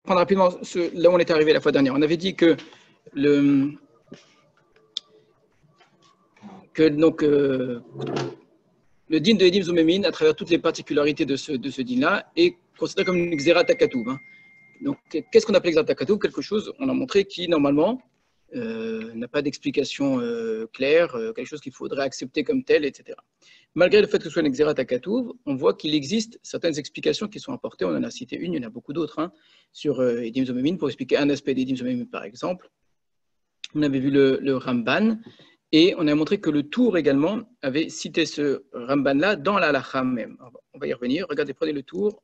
prendre rapidement là où on est arrivé la fois dernière. On avait dit que donc, le din de Edim Zoumémin, à travers toutes les particularités de ce din-là, est considéré comme une Xérat Takatoub. Donc, qu'est-ce qu'on appelle Xérat Takatoub? Quelque chose, on a montré, qui normalement n'a pas d'explication claire, quelque chose qu'il faudrait accepter comme tel, etc. Malgré le fait que ce soit une Xérat Takatoub, on voit qu'il existe certaines explications qui sont apportées. On en a cité une, il y en a beaucoup d'autres, sur Edim Zoumémin, pour expliquer un aspect d'Edim Zoumémin, par exemple. On avait vu le Ramban. Et on a montré que le Tour également avait cité ce Ramban-là dans la Halakha même. On va y revenir. Regardez, prenez le Tour.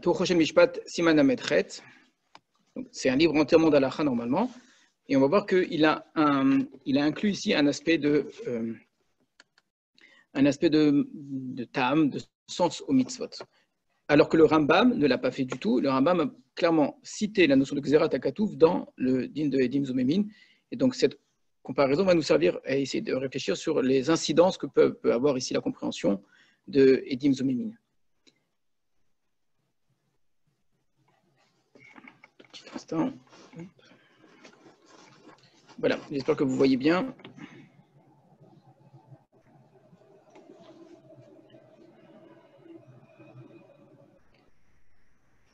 Tour Choshen Mishpat Siman Amedchet. C'est un livre entièrement d'Halakha normalement. Et on va voir qu'il a inclus ici un aspect de tam, de sens au mitzvot. Alors que le Rambam ne l'a pas fait du tout. Le Rambam a clairement cité la notion de Xérat Takatouf dans le din de Edim Zoumémin. Et donc cette comparaison va nous servir à essayer de réfléchir sur les incidences que peut avoir ici la compréhension de Edim Zoumémin. Petit instant. Voilà, j'espère que vous voyez bien.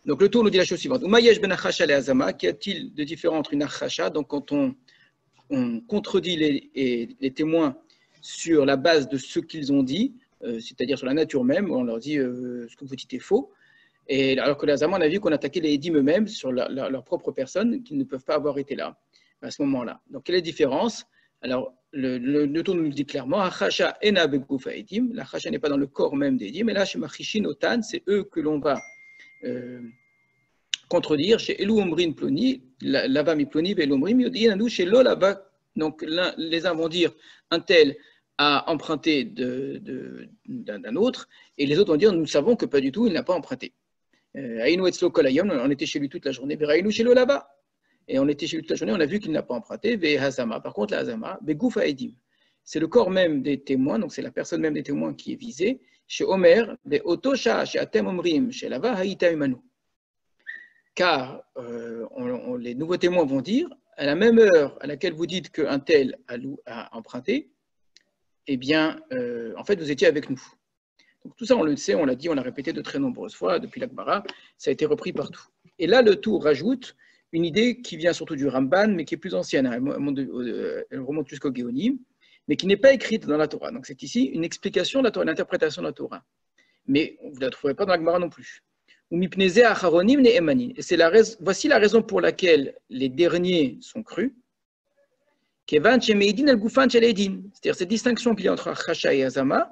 Donc le tour nous dit la chose suivante. Umayesh ben achasha le azama, qu'y a-t-il de différent entre une achasha, donc quand on contredit les témoins sur la base de ce qu'ils ont dit, c'est-à-dire sur la nature même, où on leur dit ce que vous dites est faux, et alors que les azama, on a vu qu'on attaquait les édim eux-mêmes sur leur propre personne, qui ne peuvent pas avoir été là à ce moment-là. Donc, quelle est la différence? Alors, le tour nous dit clairement, Achasha ena begoufa edim, la Achasha n'est pas dans le corps même des edim, et là, chez Machishin Otan, c'est eux que l'on va contredire, chez Elou Omrin Ploni, Lava mi Ploni, Elou Omrin, Yodinanu, chez Lo Lava, donc les uns vont dire un tel a emprunté d'un autre, et les autres vont dire nous savons que pas du tout, il n'a pas emprunté. Aïnou etzlo kolayom, on était chez lui toute la journée, Veraïnou chez Lo Lava. Et on était chez lui toute la journée, on a vu qu'il n'a pas emprunté. Par contre, la Hazama, Begoufa Edim, c'est le corps même des témoins, donc c'est la personne même des témoins qui est visée. Chez Omer, Otosha, chez Atem Omrim, chez Lava Haïta Umanu. Car les nouveaux témoins vont dire, à la même heure à laquelle vous dites qu'un tel a emprunté, eh bien, en fait, vous étiez avec nous. Donc tout ça, on le sait, on l'a dit, on l'a répété de très nombreuses fois depuis l'Akbara, ça a été repris partout. Et là, le Tour rajoute une idée qui vient surtout du Ramban, mais qui est plus ancienne, elle remonte jusqu'au Géonim, mais qui n'est pas écrite dans la Torah. Donc c'est ici une explication de la Torah, une interprétation de la Torah. Mais vous ne la trouverez pas dans la Gemara non plus. Et voici la raison pour laquelle les derniers sont crus. C'est-à-dire cette distinction qu'il y a entre Achasha et Azama,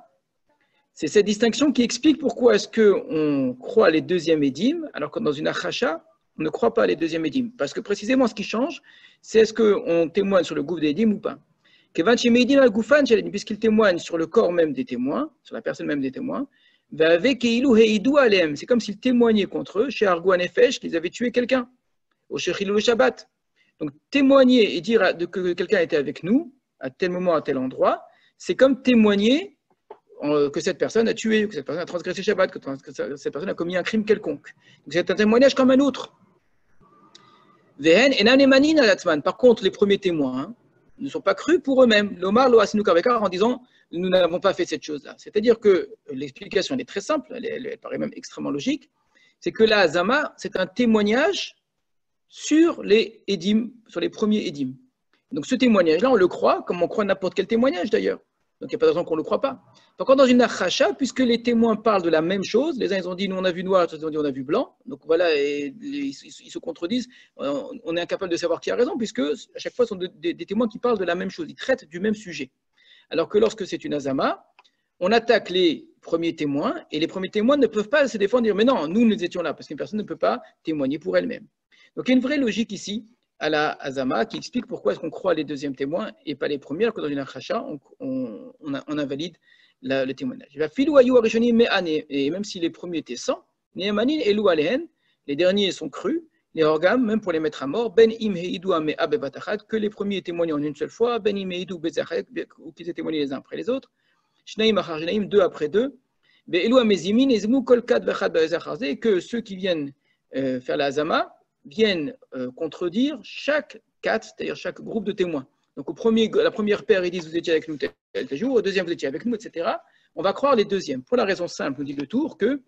c'est cette distinction qui explique pourquoi est-ce qu'on croit les deuxièmes Edim, alors que dans une Achasha, on ne croit pas les deuxièmes édim. Parce que précisément, ce qui change, c'est est-ce qu'on témoigne sur le gouffre des édim ou pas. Puisqu'il témoigne sur le corps même des témoins, sur la personne même des témoins, c'est comme s'il témoignait contre eux, chez Argouan Nefesh, qu'ils avaient tué quelqu'un, au Shechilou le Shabbat. Donc témoigner et dire que quelqu'un était avec nous, à tel moment, à tel endroit, c'est comme témoigner que cette personne a tué, que cette personne a transgressé Shabbat, que cette personne a commis un crime quelconque. Donc c'est un témoignage comme un autre. Par contre, les premiers témoins ne sont pas crus pour eux-mêmes. L'Omar lo asinu kavekar en disant nous n'avons pas fait cette chose-là. C'est-à-dire que l'explication elle est très simple, elle paraît même extrêmement logique. C'est que la Hazama, c'est un témoignage sur les édim, sur les premiers édim. Donc ce témoignage-là, on le croit, comme on croit n'importe quel témoignage d'ailleurs. Donc il n'y a pas de raison qu'on ne le croit pas. Par contre, dans une achasha, puisque les témoins parlent de la même chose, les uns ils ont dit nous on a vu noir, les autres ils ont dit on a vu blanc, donc voilà, et ils se contredisent, on est incapable de savoir qui a raison, puisque à chaque fois ce sont des témoins qui parlent de la même chose, ils traitent du même sujet. Alors que lorsque c'est une azama, on attaque les premiers témoins, et les premiers témoins ne peuvent pas se défendre et dire mais non, nous étions là, parce qu'une personne ne peut pas témoigner pour elle-même. Donc il y a une vraie logique ici à la Hazama qui explique pourquoi est-ce qu'on croit les deuxièmes témoins et pas les premiers, alors que dans une achasha, on invalide le témoignage. Et même si les premiers étaient 100, les derniers sont crus, les organes, même pour les mettre à mort, ben im heidu amea bevatachat, que les premiers témoignent en une seule fois, ben im heidu bezachet, ou qu'ils aient témoigné les uns après les autres, shnaim achar shnaim, deux après deux, be'elu amezimin ezmu kol kad vachad be'ezachar, et que ceux qui viennent faire la hazama viennent contredire chaque kat, c'est-à-dire chaque groupe de témoins. Donc la première paire, ils disent vous étiez avec nous tel jour, au deuxième vous étiez avec nous, etc. On va croire les deuxièmes, pour la raison simple, nous dit le tour, que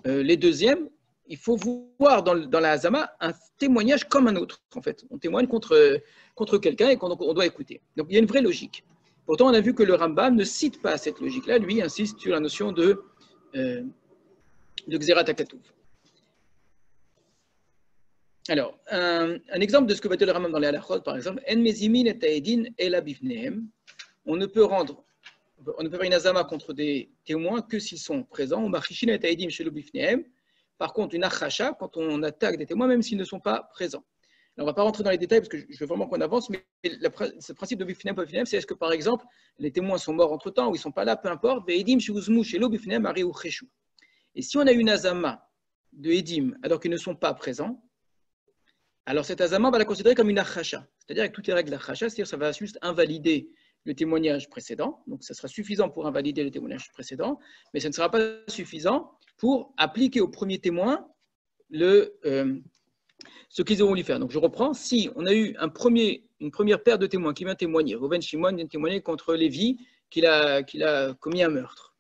les deuxièmes, il faut voir dans la hazama un témoignage comme un autre, en fait. On témoigne contre quelqu'un et on doit écouter. Donc il y a une vraie logique. Pourtant, on a vu que le Rambam ne cite pas cette logique-là, lui insiste sur la notion de Xerat HaKatuv. Alors, un exemple de ce que va dire le Rambam dans les halachot, par exemple, En mezimin et ta'edin ela bifnehem. On ne peut faire une hazama contre des témoins que s'ils sont présents. Ou machishin et ta'edim shelo bifnehem. Par contre, une achacha, quand on attaque des témoins, même s'ils ne sont pas présents. Alors, on ne va pas rentrer dans les détails parce que je veux vraiment qu'on avance, mais ce principe de bifnehem, pas bifnehem, c'est est-ce que, par exemple, les témoins sont morts entre-temps ou ils ne sont pas là, peu importe. Ve'edim sheuzmu shelo bifnehem ariu cheshu. Et si on a une hazama de edim alors qu'ils ne sont pas présents, alors cette hazama, on va la considérer comme une achacha, c'est-à-dire avec toutes les règles d'achacha, c'est-à-dire que ça va juste invalider le témoignage précédent, donc ça sera suffisant pour invalider le témoignage précédent, mais ça ne sera pas suffisant pour appliquer au premier témoin ce qu'ils auront voulu faire. Donc je reprends, si on a eu une première paire de témoins qui vient témoigner, Reuven Shimon vient témoigner contre Lévi qu'il a commis un meurtre,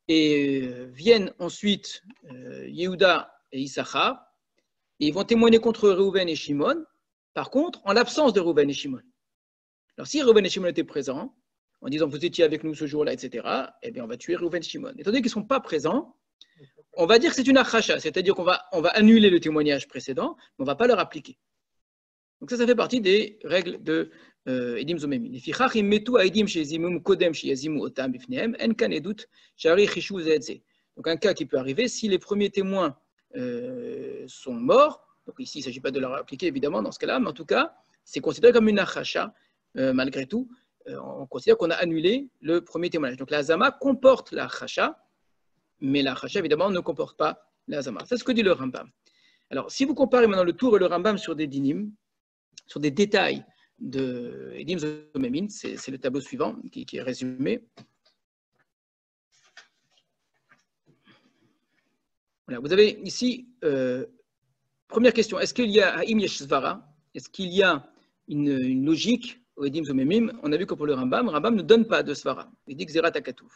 et viennent ensuite Yehuda et Issachar, et ils vont témoigner contre Reuven et Shimon, par contre, en l'absence de Reuven et Shimon. Alors, si Reuven et Shimon étaient présents, en disant vous étiez avec nous ce jour-là, etc., eh bien, on va tuer Reuven et Shimon. Étant donné qu'ils ne sont pas présents, on va dire que c'est une achacha, c'est-à-dire qu'on va annuler le témoignage précédent, mais on ne va pas leur appliquer. Donc, ça fait partie des règles de Edim Zomemin. Donc, un cas qui peut arriver, si les premiers témoins sont morts, donc ici il ne s'agit pas de leur appliquer évidemment dans ce cas-là, mais en tout cas c'est considéré comme une achacha malgré tout, on considère qu'on a annulé le premier témoignage. Donc la hazama comporte la achacha, mais la achacha évidemment ne comporte pas la hazama. C'est ce que dit le Rambam. Alors si vous comparez maintenant le tour et le Rambam sur des dinim, sur des détails de Edim Zomemin, c'est le tableau suivant qui est résumé. Voilà, vous avez ici, première question, est-ce qu'il y a Haïm Yesh Svara? Est-ce qu'il y a une logique au Edim Zomemim? On a vu que pour le Rambam ne donne pas de Svara. Il dit Xerat HaKatuv.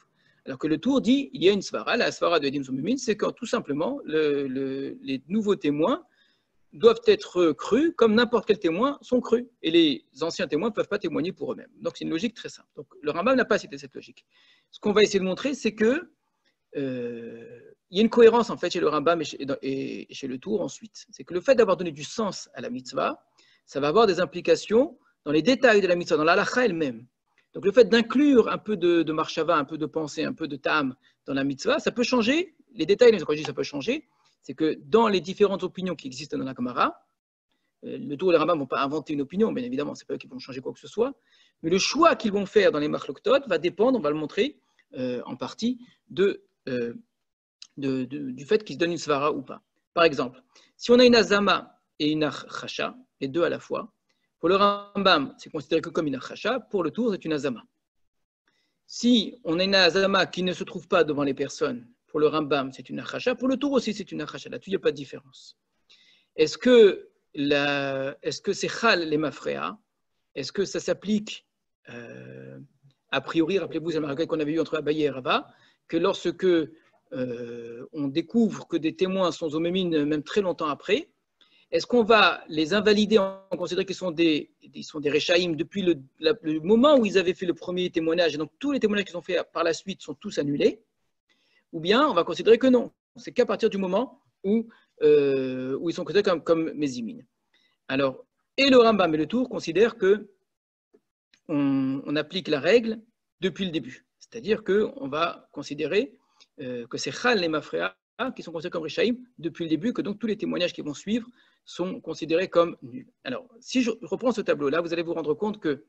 Alors que le Tour dit il y a une Svara. La Svara de Edim Zomemim, c'est quand tout simplement les nouveaux témoins doivent être crus comme n'importe quel témoin sont crus. Et les anciens témoins ne peuvent pas témoigner pour eux-mêmes. Donc c'est une logique très simple. Donc le Rambam n'a pas cité cette logique. Ce qu'on va essayer de montrer, c'est que il y a une cohérence en fait chez le Rambam et chez le Tour ensuite. C'est que le fait d'avoir donné du sens à la mitzvah, ça va avoir des implications dans les détails de la mitzvah, dans la halakha elle-même. Donc le fait d'inclure un peu de marshava, un peu de pensée, un peu de ta'am dans la mitzvah, ça peut changer les détails. Quand je dis ça peut changer, c'est que dans les différentes opinions qui existent dans la Gemara, le Tour et le Rambam ne vont pas inventer une opinion, bien évidemment, ce n'est pas eux qui vont changer quoi que ce soit, mais le choix qu'ils vont faire dans les machloktot va dépendre, on va le montrer en partie, du fait qu'ils se donnent une svara ou pas. Par exemple, si on a une azama et une achacha, les deux à la fois, pour le Rambam, c'est considéré que comme une achacha, pour le Tour, c'est une azama. Si on a une azama qui ne se trouve pas devant les personnes, pour le Rambam, c'est une achacha, pour le Tour aussi, c'est une achacha. Là-dessus, il n'y a pas de différence. Est-ce que c'est chal les mafréa? Est-ce que ça s'applique a priori, rappelez-vous, c'est la marque qu'on avait eu entre Abaye et Rava, que lorsque on découvre que des témoins sont zomémines même très longtemps après, est-ce qu'on va les invalider en considérant qu'ils sont des réchaïm depuis le moment où ils avaient fait le premier témoignage, et donc tous les témoignages qu'ils ont fait par la suite sont tous annulés, ou bien on va considérer que non, c'est qu'à partir du moment où ils sont considérés comme mézimines. Alors, et le Rambam et le Tour considèrent que on applique la règle depuis le début, c'est-à-dire qu'on va considérer que c'est chal les mafréa qui sont considérés comme réchaïm depuis le début, que donc tous les témoignages qui vont suivre sont considérés comme nuls. Alors, si je reprends ce tableau-là, vous allez vous rendre compte que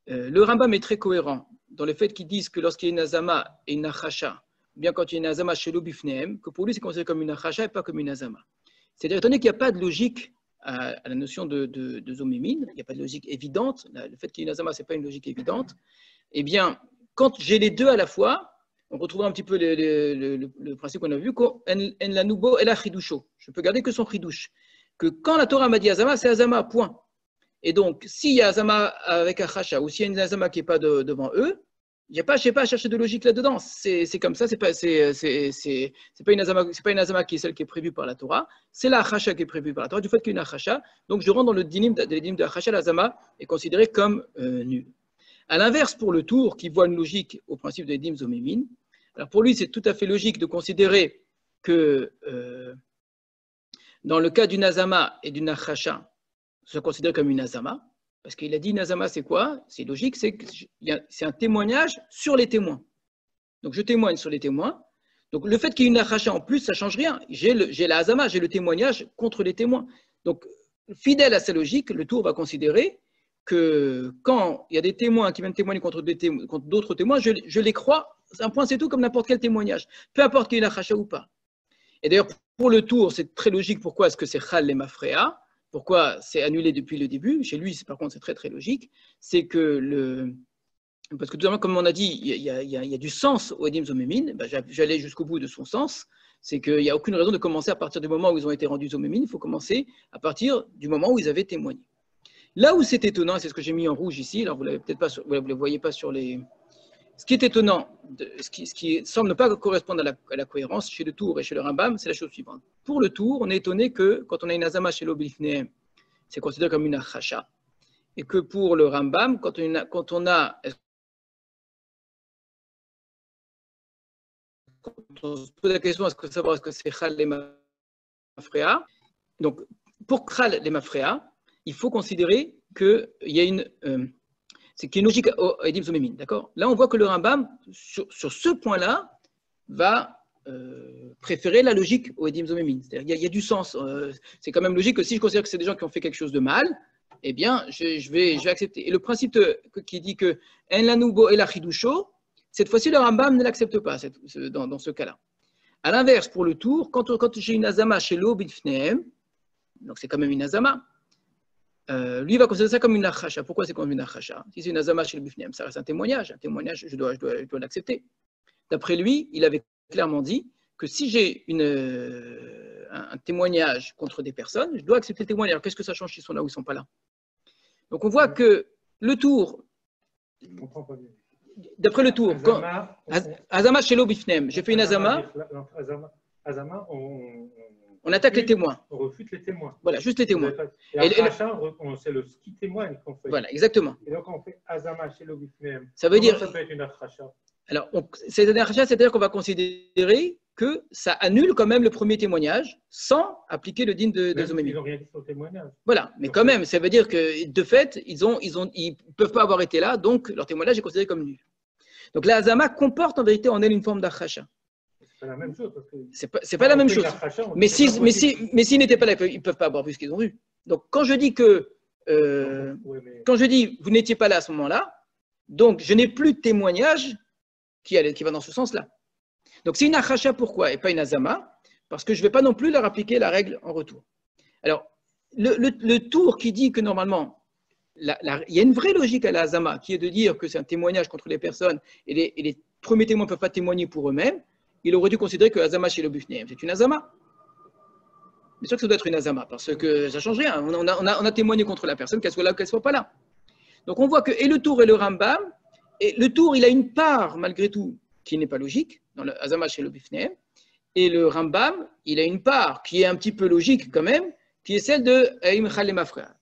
le Rambam est très cohérent dans le fait qu'ils disent que lorsqu'il y a une azama et une achacha, ou bien quand il y a une azama chez l'obifneem, que pour lui c'est considéré comme une achacha et pas comme une azama. C'est-à-dire, étant donné qu'il n'y a pas de logique à la notion de zomémine, il n'y a pas de logique évidente, le fait qu'il y ait une azama, ce n'est pas une logique évidente, eh bien, quand j'ai les deux à la fois, on retrouve un petit peu le principe qu'on a vu, en la noubo et la chidusho. Je peux garder que son chidouche. Que quand la Torah m'a dit azama, c'est azama, point. Et donc, s'il y a azama avec un chacha, ou s'il y a une azama qui n'est pas devant eux, je n'ai pas à chercher de logique là-dedans. C'est comme ça, c'est pas une azama qui est celle qui est prévue par la Torah, c'est la chacha qui est prévue par la Torah, du fait qu'il y a une chacha. Donc, je rentre dans le dinim de la chacha, l'azama est considérée comme nulle. À l'inverse, pour le tour, qui voit une logique au principe de Edim Zomémin, alors pour lui, c'est tout à fait logique de considérer que dans le cas d'une azama et d'une achacha, se considère comme une azama, parce qu'il a dit une azama, c'est quoi? C'est logique, c'est un témoignage sur les témoins. Donc je témoigne sur les témoins. Donc le fait qu'il y ait une achacha en plus, ça ne change rien. J'ai la azama, j'ai le témoignage contre les témoins. Donc fidèle à sa logique, le tour va considérer que quand il y a des témoins qui viennent témoigner contre d'autres témoins, je les crois, un point c'est tout, comme n'importe quel témoignage, peu importe qu'il y ait une achacha ou pas. Et d'ailleurs, pour le tour, c'est très logique, pourquoi est-ce que c'est chal les mafréa, pourquoi c'est annulé depuis le début. Chez lui, par contre, c'est très très logique, c'est que parce que tout simplement, comme on a dit, il y a du sens au Edim Zomémin, ben, j'allais jusqu'au bout de son sens, c'est qu'il n'y a aucune raison de commencer à partir du moment où ils ont été rendus Zomémin, il faut commencer à partir du moment où ils avaient témoigné. Là où c'est étonnant, c'est ce que j'ai mis en rouge ici, alors vous ne le voyez pas sur les... Ce qui est étonnant, ce qui semble ne pas correspondre à la cohérence chez le Tour et chez le Rambam, c'est la chose suivante. Pour le Tour, on est étonné que quand on a une azama chez l'Obilfneem, c'est considéré comme une achacha, et que pour le Rambam, quand on se pose la question est-ce que c'est chal les mafréa, donc pour chal les mafréa, il faut considérer qu'il y a c'est qu'il y a une logique au Edim Zomémin, d'accord? Là, on voit que le Rambam, sur ce point-là, va préférer la logique au Edim Zomémin. C'est-à-dire, il y a du sens. C'est quand même logique que si je considère que c'est des gens qui ont fait quelque chose de mal, eh bien, je vais accepter. Et le principe qui dit que en lanoubo et la chidusho, cette fois-ci, le Rambam ne l'accepte pas dans ce cas-là. À l'inverse, pour le tour, quand j'ai une azama chez l'Obifneem, donc c'est quand même une azama, lui va considérer ça comme une achacha. Pourquoi c'est comme une achacha? Si c'est une azama chez le Bifneem, ça reste un témoignage. Un témoignage, je dois l'accepter. D'après lui, il avait clairement dit que si j'ai un témoignage contre des personnes, je dois accepter le témoignage. Alors qu'est-ce que ça change s'ils sont là ou ils ne sont pas là? Donc on voit que le tour, d'après le tour, azama chez l'Obifneem, j'ai fait une azama. Azama, on attaque les témoins. On refute les témoins. Voilà, juste les témoins. Et c'est le qui témoigne qu'on fait. Voilà, exactement. Et donc, on fait azama chez l'Obifneem. Ça veut dire. Ça peut être une achacha. Alors, c'est-à-dire qu'on va considérer que ça annule quand même le premier témoignage sans appliquer le din de Zomémin. Ils n'ont rien dit sur le témoignage. Voilà, mais donc, quand même, ça veut dire que de fait, ils ne peuvent pas avoir été là, donc leur témoignage est considéré comme nul. Donc la azama comporte en vérité en elle une forme d'achacha. C'est pas la même chose. C'est pas la même chose. Mais s'ils n'étaient pas là, ils ne peuvent pas avoir vu ce qu'ils ont vu. Donc quand je dis quand je dis vous n'étiez pas là à ce moment-là, donc je n'ai plus de témoignage qui va dans ce sens-là. Donc c'est une achacha, pourquoi? Et pas une azama, parce que je ne vais pas non plus leur appliquer la règle en retour. Alors, le tour qui dit que normalement, il y a une vraie logique à la azama, qui est de dire que c'est un témoignage contre les personnes, et les premiers témoins ne peuvent pas témoigner pour eux-mêmes, il aurait dû considérer que azama chez le Bifneem, c'est une azama. Bien sûr que ça doit être une azama, parce que ça ne change rien. On a témoigné contre la personne, qu'elle soit là ou qu'elle ne soit pas là. Donc on voit que et le tour et le Rambam, et le tour, il a une part, malgré tout, qui n'est pas logique, dans le azama chez le Bifneem, et le Rambam, il a une part qui est un petit peu logique quand même, qui est celle de Aïm Khalem Afra.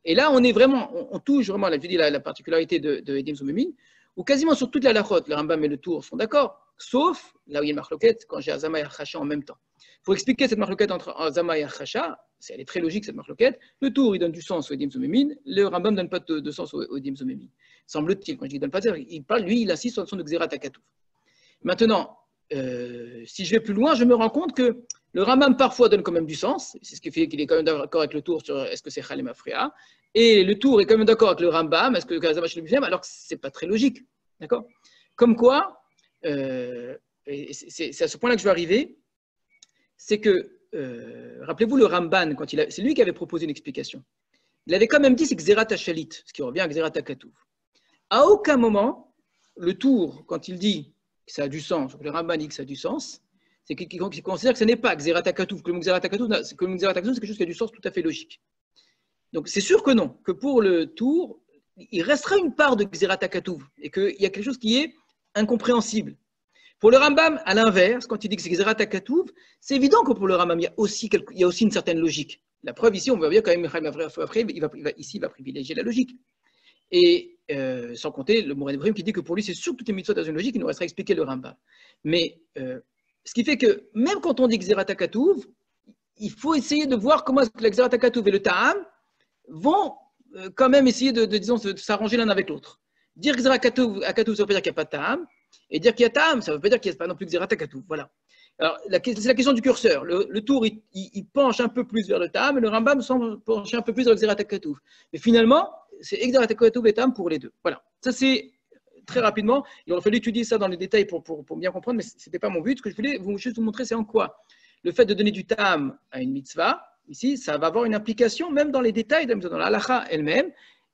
Et là, on touche vraiment la particularité de Edim Zomémin, où quasiment sur toute la lachot, le Rambam et le tour sont d'accord, sauf là où il y a une marloquette, quand j'ai Azama et Achacha en même temps. Pour expliquer cette marloquette entre Azama et Achacha, elle est très logique cette marloquette, le tour il donne du sens au Edim Zomémin, le Rambam ne donne pas de sens au Edim Zomémin. Semble-t-il, quand je dis qu'il ne donne pas de sens, il parle, lui, il insiste sur la notion de Xerat Akatouf. Maintenant, si je vais plus loin, je me rends compte que le Rambam parfois donne quand même du sens, c'est ce qui fait qu'il est quand même d'accord avec le tour sur est-ce que c'est Khalem Afria, et le tour est quand même d'accord avec le Rambam, est-ce que Azama chez le Bifneem, alors que ce n'est pas très logique. D'accord? Comme quoi, c'est à ce point-là que je vais arriver, c'est que rappelez-vous le Ramban, c'est lui qui avait proposé une explication. Il avait quand même dit c'est Xerat HaShalit, ce qui revient à Xerat HaKatuv. À aucun moment, le tour, quand il dit que ça a du sens, le Ramban dit que ça a du sens, c'est qu'il considère que ce n'est pas Xerat HaKatuv, que le Xerat HaKatuv, c'est quelque chose qui a du sens tout à fait logique. Donc c'est sûr que non, que pour le tour, il restera une part de Xerat HaKatuv et qu'il y a quelque chose qui est incompréhensible. Pour le Rambam, à l'inverse, quand il dit que c'est Xerat HaKatuv, c'est évident que pour le Rambam, il y a aussi une certaine logique. La preuve ici, on va bien quand même, après, il va privilégier la logique. Et sans compter le Mourad Ibrahim qui dit que pour lui, c'est sûr que toutes les mitzvot dans une logique, il nous restera expliquer le Rambam. Mais ce qui fait que même quand on dit Xerat HaKatuv, il faut essayer de voir comment le Xerat HaKatuv et le Ta'am vont quand même essayer de s'arranger l'un avec l'autre. Dire Xerat HaKatuv, ça veut pas dire qu'il n'y a pas de Ta'am, et dire qu'il y a Ta'am, ça ne veut pas dire qu'il n'y a pas non plus Xerat HaKatuv. Voilà. Alors, c'est la question du curseur. Le tour, il penche un peu plus vers le Ta'am, et le Rambam semble pencher un peu plus vers le Xerat HaKatuv. Mais finalement, c'est Xerat HaKatuv et Ta'am pour les deux. Voilà. Ça, c'est très rapidement. Il aurait fallu étudier ça dans les détails pour bien comprendre, mais ce n'était pas mon but. Ce que je voulais juste vous montrer, c'est en quoi le fait de donner du Ta'am à une mitzvah, ici, ça va avoir une implication même dans les détails, dans la halacha elle-même,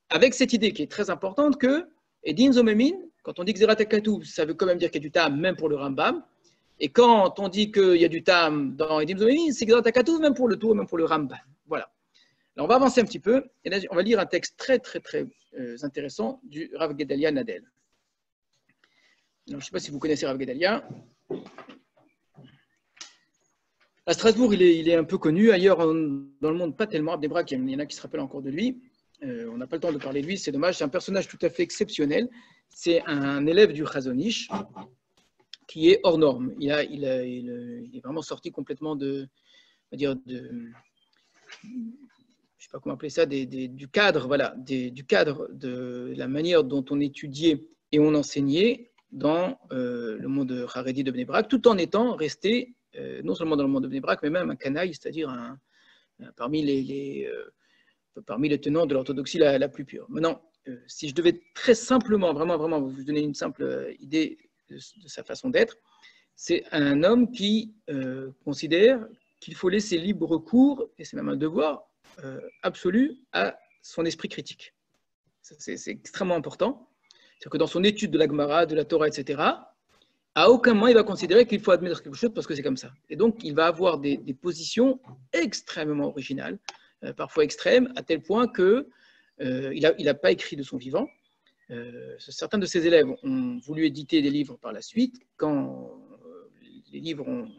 avec cette idée qui est très importante que Edin Zomemin, quand on dit Xerat HaKatuv, ça veut quand même dire qu'il y a du Ta'am même pour le Rambam. Et quand on dit qu'il y a du Ta'am dans Edin Zomemin, c'est Xerat HaKatuv même pour le tour, même pour le Rambam. Voilà. Alors on va avancer un petit peu. Et là, on va lire un texte très, très, très intéressant du Rav Gedalia Nadel. Alors, je ne sais pas si vous connaissez Rav Gedalia. À Strasbourg, il est un peu connu. Ailleurs, dans le monde, pas tellement. Abdebra, il y en a qui se rappellent encore de lui. On n'a pas le temps de parler de lui, c'est dommage. C'est un personnage tout à fait exceptionnel. C'est un élève du Chazon Ish qui est hors norme. Il est vraiment sorti complètement je ne sais pas comment appeler ça, du cadre, voilà, du cadre de la manière dont on étudiait et on enseignait dans le monde Haredi de Bnei Brak, tout en étant resté non seulement dans le monde de Bnei Brak, mais même un canaille, c'est-à-dire parmi les tenants de l'orthodoxie la plus pure. Maintenant, si je devais très simplement, vraiment vous donner une simple idée de sa façon d'être, c'est un homme qui considère qu'il faut laisser libre cours, et c'est même un devoir absolu, à son esprit critique. C'est extrêmement important. C'est-à-dire que dans son étude de la Gemara, de la Torah, etc., à aucun moment il va considérer qu'il faut admettre quelque chose parce que c'est comme ça. Et donc, il va avoir des positions extrêmement originales, parfois extrêmes, à tel point qu'il n'a pas écrit de son vivant. Certains de ses élèves ont voulu éditer des livres par la suite. Quand les livres ont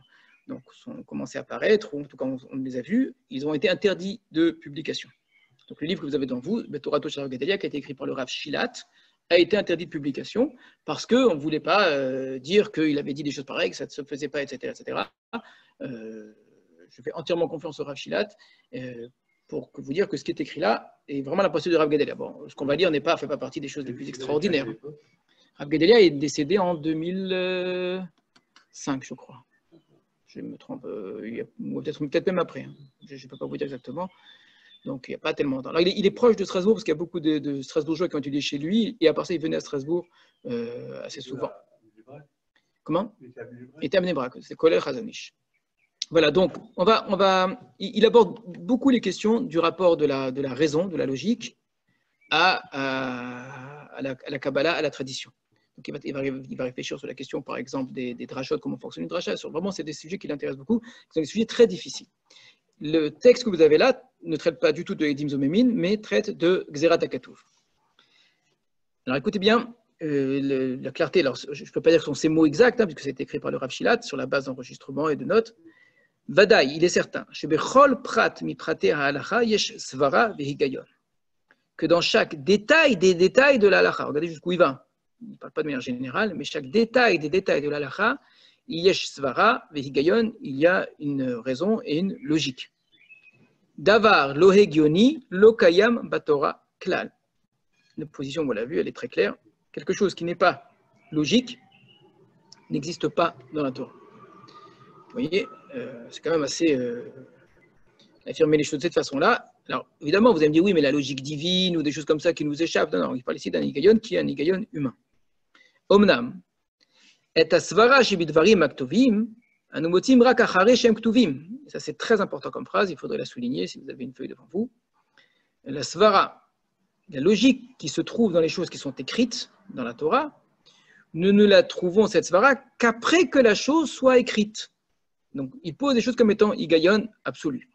commencé à apparaître, ou en tout cas on les a vus, ils ont été interdits de publication. Donc le livre que vous avez devant vous, Betorato Shel Rav Gedalia, qui a été écrit par le Rav Shilat, a été interdit de publication parce qu'on ne voulait pas dire qu'il avait dit des choses pareilles, que ça ne se faisait pas, etc. etc. Je fais entièrement confiance au Rav Shilat pour vous dire que ce qui est écrit là est vraiment la pensée de Rav Gedalia. Bon, ce qu'on va dire fait pas partie des choses les plus extraordinaires. Rav Gedalia est décédé en 2005, je crois. Je me trompe, peut-être même après. Je ne peux pas vous dire exactement. Donc, il n'y a pas tellement de temps. Alors, il est proche de Strasbourg parce qu'il y a beaucoup de Strasbourgeois qui ont étudié chez lui. Et à part ça, il venait à Strasbourg assez souvent. Comment ? Il était à Bnei Brak. C'est Kolel Chazon Ish. Voilà, donc, il aborde beaucoup les questions du rapport de la raison, de la logique, à la Kabbalah, à la tradition. Donc, il va réfléchir sur la question, par exemple, des drachot, comment fonctionne une dracha. Vraiment, c'est des sujets qui l'intéressent beaucoup. C'est des sujets très difficiles. Le texte que vous avez là ne traite pas du tout de Edim Zomemin, mais traite de Xerat HaKatuv. Alors, écoutez bien la clarté. Alors, je ne peux pas dire que ce sont ces mots exacts, puisque ça a été écrit par le Rav Shilat sur la base d'enregistrements et de notes. Vadaï, il est certain, que dans chaque détail des détails de la halacha, regardez jusqu'où il va. Il ne parle pas de manière générale, mais chaque détail des détails de la halacha, yesh svara vehigayon, il y a une raison et une logique. Davar lohegioni lokayam batora klal. La position, vous l'avez vu, elle est très claire. Quelque chose qui n'est pas logique n'existe pas dans la Torah. Vous voyez, c'est quand même assez affirmer les choses de cette façon-là. Alors, évidemment, vous allez me dire, oui, mais la logique divine ou des choses comme ça qui nous échappent. Non, il parle ici d'un higayon qui est un higayon humain. Omnam, et asvara shebidvarim aktovim, Anumotim rak achare shem ktuvim. Ça, c'est très important comme phrase, il faudrait la souligner si vous avez une feuille devant vous. La svara, la logique qui se trouve dans les choses qui sont écrites dans la Torah, nous ne la trouvons, cette svara, qu'après que la chose soit écrite. Donc, il pose des choses comme étant higayon absolu.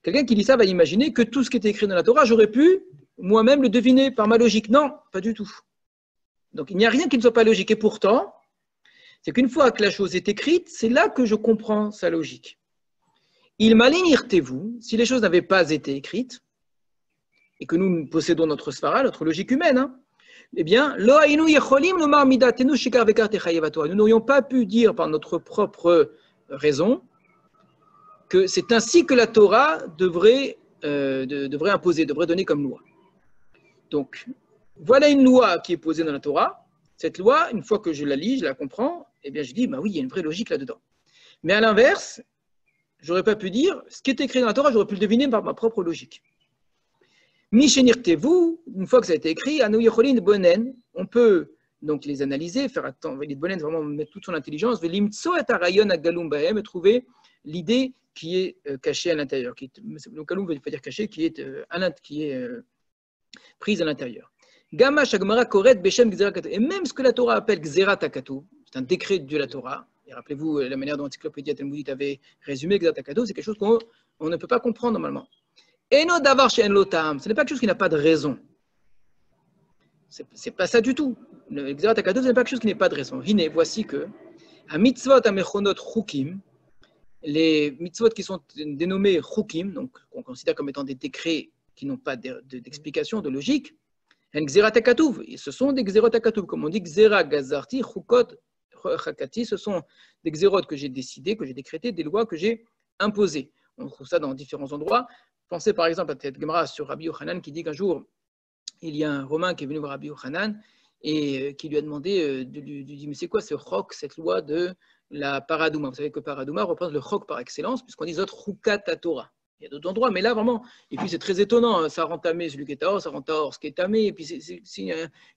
Quelqu'un qui lit ça va imaginer que tout ce qui est écrit dans la Torah, j'aurais pu moi-même le deviner par ma logique. Non, pas du tout. Donc, il n'y a rien qui ne soit pas logique. Et pourtant, c'est qu'une fois que la chose est écrite, c'est là que je comprends sa logique. Il m'alignirtez-vous, si les choses n'avaient pas été écrites, et que nous possédons notre svara, notre logique humaine, eh bien, nous n'aurions pas pu dire par notre propre raison que c'est ainsi que la Torah devrait imposer, devrait donner comme loi. Donc, voilà une loi qui est posée dans la Torah. Cette loi, une fois que je la lis, je la comprends, eh bien, je dis, bah oui, il y a une vraie logique là-dedans. Mais à l'inverse, j'aurais pas pu dire, ce qui est écrit dans la Torah, j'aurais pu le deviner par ma propre logique. Mishenirtez-vous, une fois que ça a été écrit, on peut donc les analyser, faire attendre, vraiment mettre toute son intelligence, et trouver l'idée qui est cachée à l'intérieur. Le kaloum ne veut pas dire caché, qui est prise à l'intérieur. Et même ce que la Torah appelle Gzerat HaKatuv, c'est un décret de la Torah. Et rappelez-vous la manière dont l'encyclopédie Talmudite avait résumé Gzerat HaKatuv, c'est quelque chose qu'on ne peut pas comprendre normalement. Eno davar she'en lo ta'am, ce n'est pas quelque chose qui n'a pas de raison. C'est pas ça du tout. Le Gzerat HaKatuv, ce n'est pas quelque chose qui n'a pas de raison. Hine, voici que à mitzvot amechonot chukim, les mitzvot qui sont dénommés chukim, donc qu'on considère comme étant des décrets qui n'ont pas d'explication, de logique, ce sont des Gzerot HaKatuv, comme on dit Gzera Gazarti, Chukot Chakati, ce sont des Gzerot que j'ai décidées, que j'ai décrétées, des lois que j'ai imposées. On trouve ça dans différents endroits. Pensez par exemple à cette Gemara sur Rabbi Yochanan qui dit qu'un jour, il y a un Romain qui est venu voir Rabbi Yochanan et qui lui a demandé, lui dit, mais c'est quoi ce chok, cette loi de la paradouma? Vous savez que paradouma représente le chok par excellence, puisqu'on dit Zot Chukat Torah. Il y a d'autres endroits, mais là vraiment, et puis c'est très étonnant, ça rend tamé celui qui est tahor, ça rend tahor ce qui est tamé, et puis c'est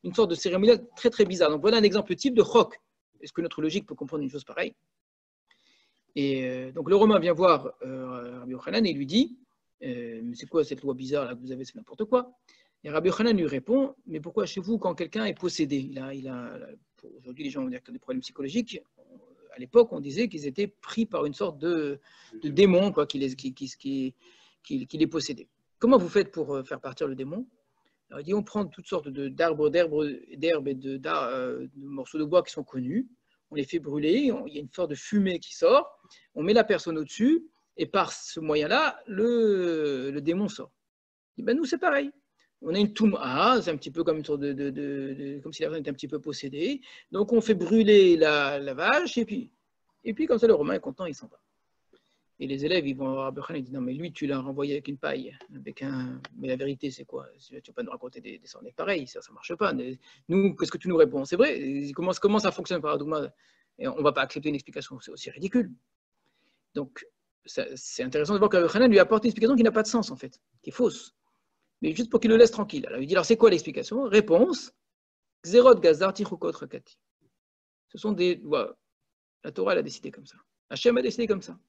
une sorte de cérémonie très très bizarre. Donc voilà un exemple type de chok. Est-ce que notre logique peut comprendre une chose pareille? Et donc le Romain vient voir Rabbi Yochanan et il lui dit, mais c'est quoi cette loi bizarre là que vous avez, c'est n'importe quoi. Et Rabbi Yochanan lui répond, mais pourquoi chez vous quand quelqu'un est possédé, aujourd'hui les gens vont dire qu'il y a des problèmes psychologiques. À l'époque, on disait qu'ils étaient pris par une sorte de démon quoi, qui les possédait. Comment vous faites pour faire partir le démon? Alors, il dit, on prend toutes sortes d'herbes et de morceaux de bois qui sont connus, on les fait brûler, il y a une sorte de fumée qui sort, on met la personne au-dessus, et par ce moyen-là, le démon sort. Il dit, ben, nous, c'est pareil. On a une touma, c'est un petit peu comme une sorte comme si la personne était un petit peu possédée. Donc on fait brûler la vache et puis comme ça le Romain est content, il s'en va. Et les élèves ils vont voir Rabbi Yochanan, ils disent non mais lui tu l'as renvoyé avec une paille, mais la vérité c'est quoi? Tu ne vas pas nous raconter des sornettes pareils, ça marche pas. Nous qu'est-ce que tu nous réponds? C'est vrai, comment ça fonctionne par Adouma? Et on ne va pas accepter une explication, c'est aussi ridicule. Donc c'est intéressant de voir que Rabbi Yochanan lui apporte une explication qui n'a pas de sens en fait, qui est fausse. Mais juste pour qu'il le laisse tranquille. Alors il dit, alors c'est quoi l'explication? Réponse, Xerot Gazarti Chukot Rakati. Ce sont des lois. La Torah elle a décidé comme ça. Hachem a décidé comme ça.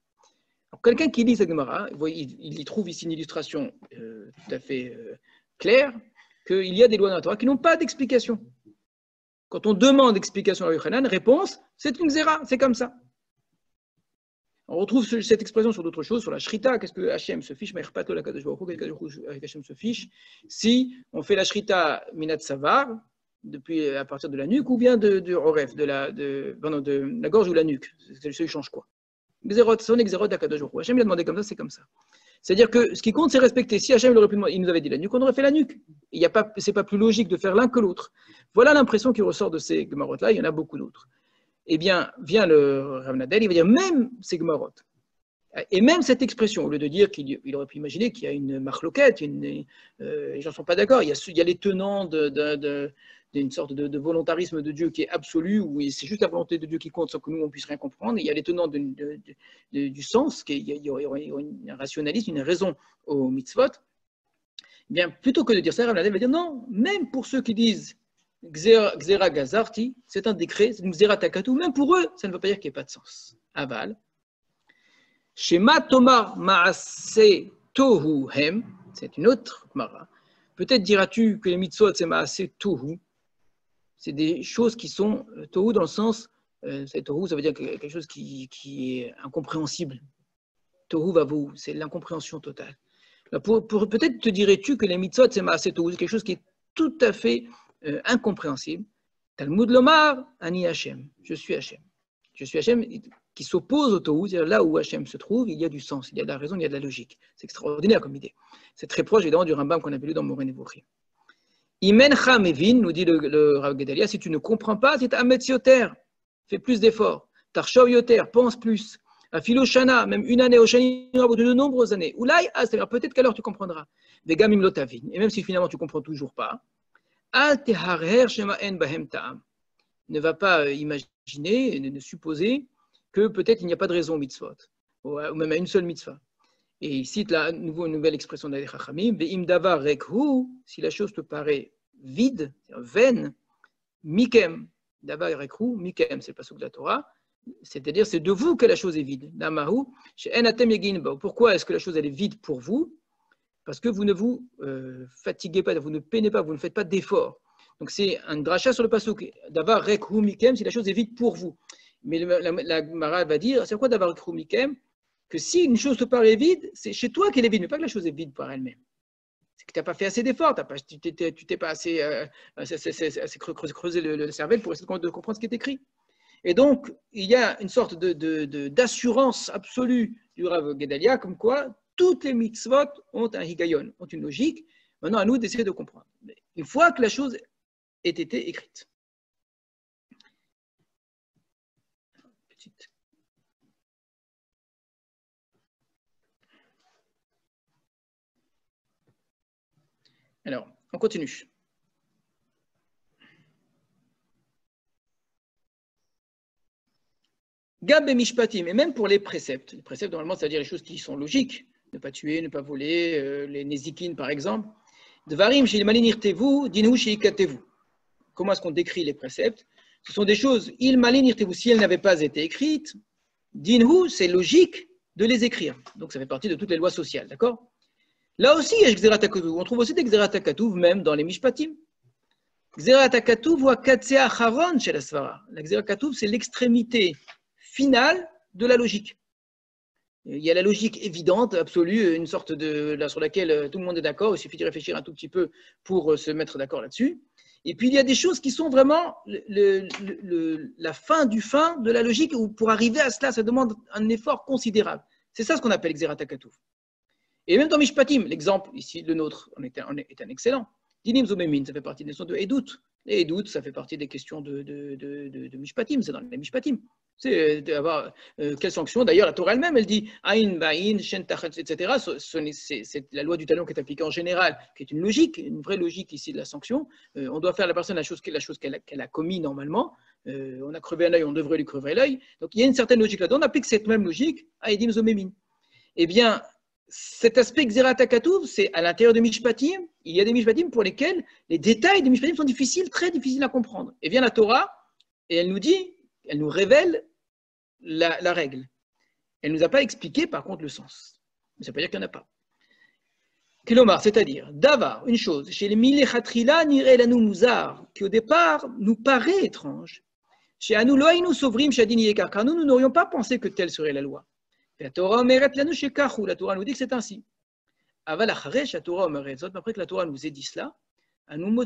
Alors quelqu'un qui lit cette Gemara, il y trouve ici une illustration tout à fait claire qu'il y a des lois dans la Torah qui n'ont pas d'explication. Quand on demande explication à Yochanan, réponse, c'est une Zera, c'est comme ça. On retrouve cette expression sur d'autres choses, sur la shrita. Qu'est-ce que Hachem se fiche? Qu'est-ce que Hachem se fiche si on fait la shrita minat savar, à partir de la nuque, ou bien du oref, de la gorge ou la nuque? Ça change quoi? Son exérot d'Akadosh Baruch Hu. Hachem l'a demandé comme ça, c'est comme ça. C'est-à-dire que ce qui compte, c'est respecter. Si Hachem il nous avait dit la nuque, on aurait fait la nuque. C'est pas plus logique de faire l'un que l'autre. Voilà l'impression qui ressort de ces gemarot-là. Il y en a beaucoup d'autres. Eh bien, vient le Rav Nadel, il va dire même ces Gemarot, et même cette expression, au lieu de dire qu'il aurait pu imaginer qu'il y a une marloquette, les gens ne sont pas d'accord, il y a les tenants d'une sorte de volontarisme de Dieu qui est absolu, où c'est juste la volonté de Dieu qui compte sans que nous on puisse rien comprendre, et il y a les tenants du sens, il y aurait un rationalisme, une raison au mitzvot. Eh bien, plutôt que de dire ça, Rav Nadel va dire non, même pour ceux qui disent Gzera Gazarti, c'est un décret, c'est une Gzera Takatu, même pour eux, ça ne veut pas dire qu'il n'y ait pas de sens. Aval, Shema Tomar Maase Tohu Hem, c'est une autre Gemara. Peut-être diras-tu que les mitzvot, c'est Maase Tohu. C'est des choses qui sont Tohu dans le sens, c'est Tohu, ça veut dire quelque chose qui est incompréhensible. Tohu Vavu, c'est l'incompréhension totale. Peut-être te dirais-tu que les mitzvot, c'est Maase Tohu, c'est quelque chose qui est tout à fait incompréhensible. Talmud Lomar, Ani Hashem, je suis Hashem. Je suis Hashem qui s'oppose au Tohu, c'est-à-dire là où Hashem se trouve, il y a du sens, il y a de la raison, il y a de la logique. C'est extraordinaire comme idée. C'est très proche évidemment du Rambam qu'on avait lu dans Moreh Nevuchim. Imencha Mevin, nous dit le Rav Gedalia, si tu ne comprends pas, c'est Ametz Yoter, fais plus d'efforts. Tarshov Yoter, pense plus. Afilo Shana, même une année, Oshani, de nombreuses années. Oulai, c'est-à-dire peut-être qu'alors tu comprendras. Vegamim Lotavin, et même si finalement tu ne comprends toujours pas, Al Teharer Shema En Bahem Ta'am. Ne va pas imaginer, ne supposer que peut-être il n'y a pas de raison au mitzvot, ou même à une seule mitzvah. Et il cite là une nouvelle expression d'Ali Chachamim, Ve'im davar rekhu, si la chose te paraît vide, vaine, mikem, davar rekhu, mikem, c'est le pasuk de la Torah, c'est-à-dire c'est de vous que la chose est vide. Namahu, she'en atem yegin ba. Pourquoi est-ce que la chose elle est vide pour vous? Parce que vous ne vous fatiguez pas, vous ne peinez pas, vous ne faites pas d'efforts. Donc c'est un dracha sur le pasuk. Davar rekhu mikem, si la chose est vide pour vous. Mais la Gemara va dire, c'est quoi davar rekhu mikem? Que si une chose te paraît vide, c'est chez toi qu'elle est vide, mais pas que la chose est vide par elle-même. C'est que tu n'as pas fait assez d'efforts, tu t'es pas assez creusé le cervelle pour essayer de comprendre ce qui est écrit. Et donc, il y a une sorte d'assurance absolue du Rav Gedalia, comme quoi toutes les mitzvot ont un higayon, ont une logique. Maintenant, à nous d'essayer de comprendre. Mais une fois que la chose ait été écrite. Alors, on continue. Gab et mishpatim, et même pour les préceptes. Les préceptes, normalement, c'est-à-dire les choses qui sont logiques. Ne pas tuer, ne pas voler, les nézikines, par exemple. Dvarim shel malin irtevu, dinu sheikatevu. Comment est-ce qu'on décrit les préceptes? Ce sont des choses, il malin irtevu, si elles n'avaient pas été écrites, dinu, c'est logique de les écrire. Donc, ça fait partie de toutes les lois sociales, d'accord? Là aussi, il y a Gzerat HaKatuv. On trouve aussi des Gzerat HaKatuv, même dans les Mishpatim. Gzerat HaKatuv ou Katzeh Acharon chez la Svara. La Gzerat HaKatuv, c'est l'extrémité finale de la logique. Il y a la logique évidente, absolue, une sorte là, sur laquelle tout le monde est d'accord. Il suffit de réfléchir un tout petit peu pour se mettre d'accord là-dessus. Et puis, il y a des choses qui sont vraiment la fin du fin de la logique, où pour arriver à cela, ça demande un effort considérable. C'est ça ce qu'on appelle Gzerat HaKatuv. Et même dans Mishpatim, l'exemple ici, le nôtre, est un excellent. Dinim Zomemin, ça fait partie des questions de Edout. Et Edout, ça fait partie des questions de Mishpatim, c'est dans les Mishpatim. C'est d'avoir quelles sanctions. D'ailleurs, la Torah elle-même, elle dit Aïn, Ba'in, Shen, Tachat, etc. C'est la loi du talon qui est appliquée en général, qui est une logique, une vraie logique ici de la sanction. On doit faire à la personne la chose qu'elle a commis normalement. On a crevé un œil, on devrait lui crever l'œil. Donc il y a une certaine logique là-dedans. On applique cette même logique à Edim Zomemin. Eh bien, cet aspect Gzerat HaKatuv, c'est à l'intérieur de Mishpatim. Il y a des Mishpatim pour lesquels les détails des Mishpatim sont difficiles, très difficiles à comprendre. Et vient la Torah et elle nous dit, elle nous révèle la règle. Elle ne nous a pas expliqué par contre le sens. Mais ça ne veut pas dire qu'il n'y en a pas. Kilomar, c'est-à-dire, Davar, une chose, chez les Milechatrila Nirelanu Muzar, qui au départ nous paraît étrange. Chez Anu Loainu Sovrim Shadin Yekar, car nous n'aurions pas pensé que telle serait la loi. La Torah nous dit que c'est ainsi. Après que la Torah nous ait dit cela, nous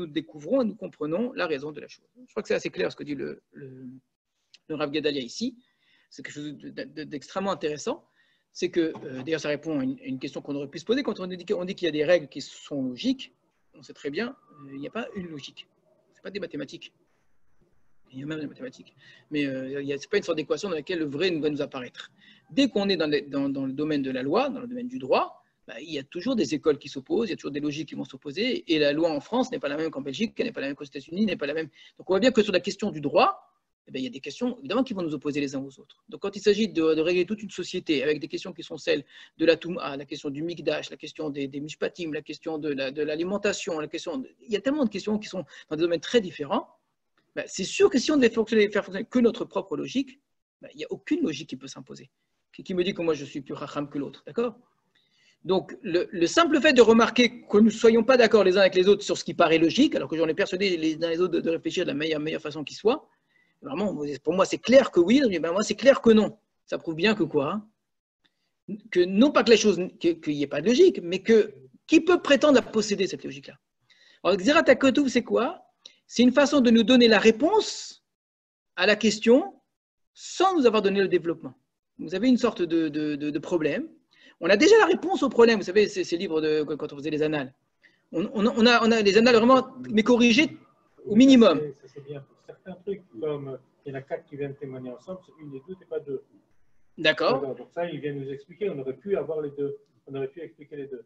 découvrons et nous comprenons la raison de la chose. Je crois que c'est assez clair ce que dit le Rav Gedalia ici. C'est quelque chose d'extrêmement intéressant. C'est que, d'ailleurs, ça répond à une question qu'on aurait pu se poser quand on dit qu'il y a des règles qui sont logiques. On sait très bien, il n'y a pas une logique. Ce n'est pas des mathématiques. Il y a même des mathématiques. Mais ce n'est pas une sorte d'équation dans laquelle le vrai va nous apparaître. Dès qu'on est dans le domaine de la loi, dans le domaine du droit, il y a toujours des écoles qui s'opposent, il y a toujours des logiques qui vont s'opposer, et la loi en France n'est pas la même qu'en Belgique, elle n'est pas la même qu'aux États-Unis, n'est pas la même. Donc on voit bien que sur la question du droit, il y a des questions évidemment qui vont nous opposer les uns aux autres. Donc quand il s'agit de régler toute une société avec des questions qui sont celles de la Touma, la question du Mikdash, la question des Mishpatim, la question de l'alimentation, il y a tellement de questions qui sont dans des domaines très différents. C'est sûr que si on devait faire fonctionner que notre propre logique, Ben, il n'y a aucune logique qui peut s'imposer, qui me dit que moi je suis plus racham que l'autre, d'accord? Donc, le simple fait de remarquer que nous ne soyons pas d'accord les uns avec les autres sur ce qui paraît logique, alors que j'en ai persuadé les uns les autres de réfléchir de la meilleure façon qui soit, vraiment, pour moi, c'est clair que oui, mais ben, moi, c'est clair que non. Ça prouve bien que quoi, hein? Que non pas que les choses, qu'il n'y ait pas de logique, mais que qui peut prétendre à posséder cette logique-là? Alors, Xerat HaKatuv, c'est quoi? C'est une façon de nous donner la réponse à la question sans nous avoir donné le développement. Vous avez une sorte de problème. On a déjà la réponse au problème. Vous savez, ces livres quand on faisait les annales. On a les annales vraiment, mais corrigées au minimum. Ça, c'est bien. Pour certains trucs, comme il y en a 4 qui viennent témoigner ensemble, c'est une des deux, et pas deux. D'accord. Donc ça, il vient nous expliquer. On aurait pu avoir les deux. On aurait pu expliquer les deux.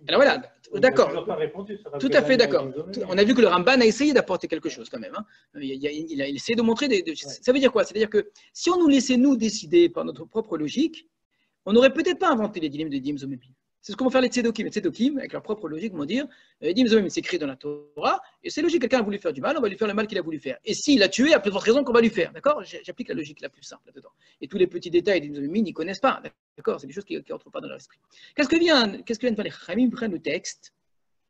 Alors voilà, d'accord. Tout à fait d'accord. On a vu que le Ramban a essayé d'apporter quelque chose quand même. Hein. Il a essayé de montrer Ça veut dire quoi? C'est-à-dire que si on nous laissait nous décider par notre propre logique, on n'aurait peut-être pas inventé les dilemmes de Dim Zomebim. C'est ce qu'on va faire les Tzedokim. Les Tzedokim, avec leur propre logique, vont dire Dim Zomebim, c'est écrit dans la Torah, et c'est logique, quelqu'un a voulu faire du mal, on va lui faire le mal qu'il a voulu faire. Et s'il a tué, il y a plus de raison qu'on va lui faire. D'accord? J'applique la logique la plus simple là-dedans. Et tous les petits détails des Dim Zomebim, ils n'y connaissent pas. D'accord? C'est des choses qui n'entrent pas dans leur esprit. Qu'est-ce que viennent faire les Khamim? Ils prennent le texte,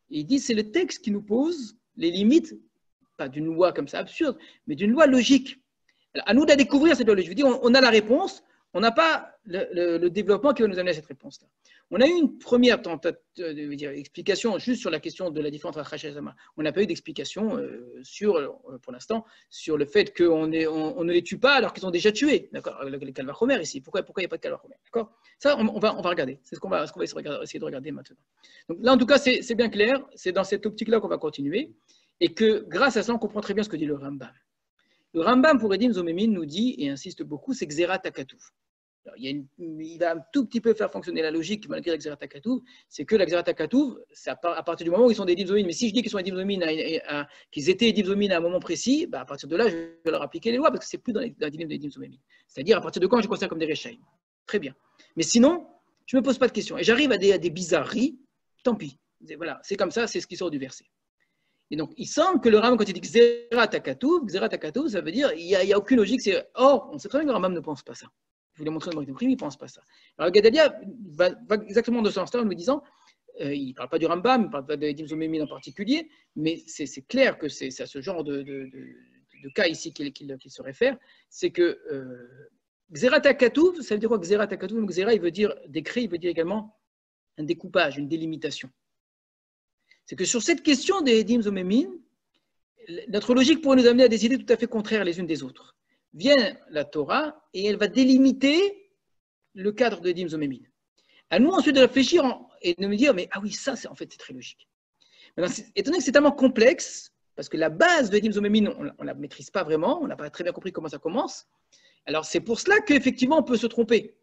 et ils disent c'est le texte qui nous pose les limites, pas d'une loi comme ça absurde, mais d'une loi logique. Alors, à nous de découvrir cette loi logique. Je veux dire, on a la réponse, on n'a pas le développement qui va nous amener à cette réponse-là. On a eu une première explication juste sur la question de la différence entre Racha et Zama. On n'a pas eu d'explication pour l'instant, sur le fait qu'on ne les tue pas alors qu'ils sont déjà tués. D'accord? Le Kalvachomer ici. Pourquoi il n'y a pas de Kalvachomer? D'accord? Ça, on va regarder. C'est ce qu'on va essayer de regarder maintenant. Donc là, en tout cas, c'est bien clair. C'est dans cette optique-là qu'on va continuer. Et que grâce à ça, on comprend très bien ce que dit le Rambam. Le Rambam pour Edim Zomemin nous dit, et insiste beaucoup, c'est Xerat HaKatuv. Il va un tout petit peu faire fonctionner la logique malgré la Xerat HaKatuv, c'est que la Xerat HaKatuv, c'est à partir du moment où ils sont des Edim Zomemin. Mais si je dis qu'ils sont Edim Zomemin, qu'ils étaient Edim Zomemin à un moment précis, bah à partir de là, je vais leur appliquer les lois parce que c'est plus dans les dilemmes des Edim Zomemin. C'est-à-dire à partir de quand je considère comme des Rechaim. Très bien. Mais sinon, je ne me pose pas de questions. Et j'arrive à des bizarreries, tant pis. Voilà, c'est comme ça, c'est ce qui sort du verset. Et donc, il semble que le Rambam, quand il dit Xerat HaKatuv, ça veut dire qu'il n'y a aucune logique. Or, on sait très bien que le Rambam ne pense pas ça. Je vous l'ai montré dans le Moïse, il ne pense pas ça. Alors, Gedalia va exactement de ce sens-là en nous disant, il ne parle pas du Rambam, il ne parle pas de Dim Zomemin en particulier, mais c'est clair que c'est à ce genre de cas ici qu'il se réfère, c'est que Xerat HaKatuv, ça veut dire quoi Xerat HaKatuv? Xera, il veut dire décret, il veut dire également un découpage, une délimitation. C'est que sur cette question des Edim Zomemin, notre logique pourrait nous amener à des idées tout à fait contraires les unes des autres. Vient la Torah et elle va délimiter le cadre de Edim Zomemin. À nous ensuite de réfléchir et de me dire, mais ah oui, ça, en fait, c'est très logique. Maintenant, étant donné que c'est tellement complexe, parce que la base de Edim Zomemin, on ne la maîtrise pas vraiment, on n'a pas très bien compris comment ça commence, alors c'est pour cela qu'effectivement, on peut se tromper.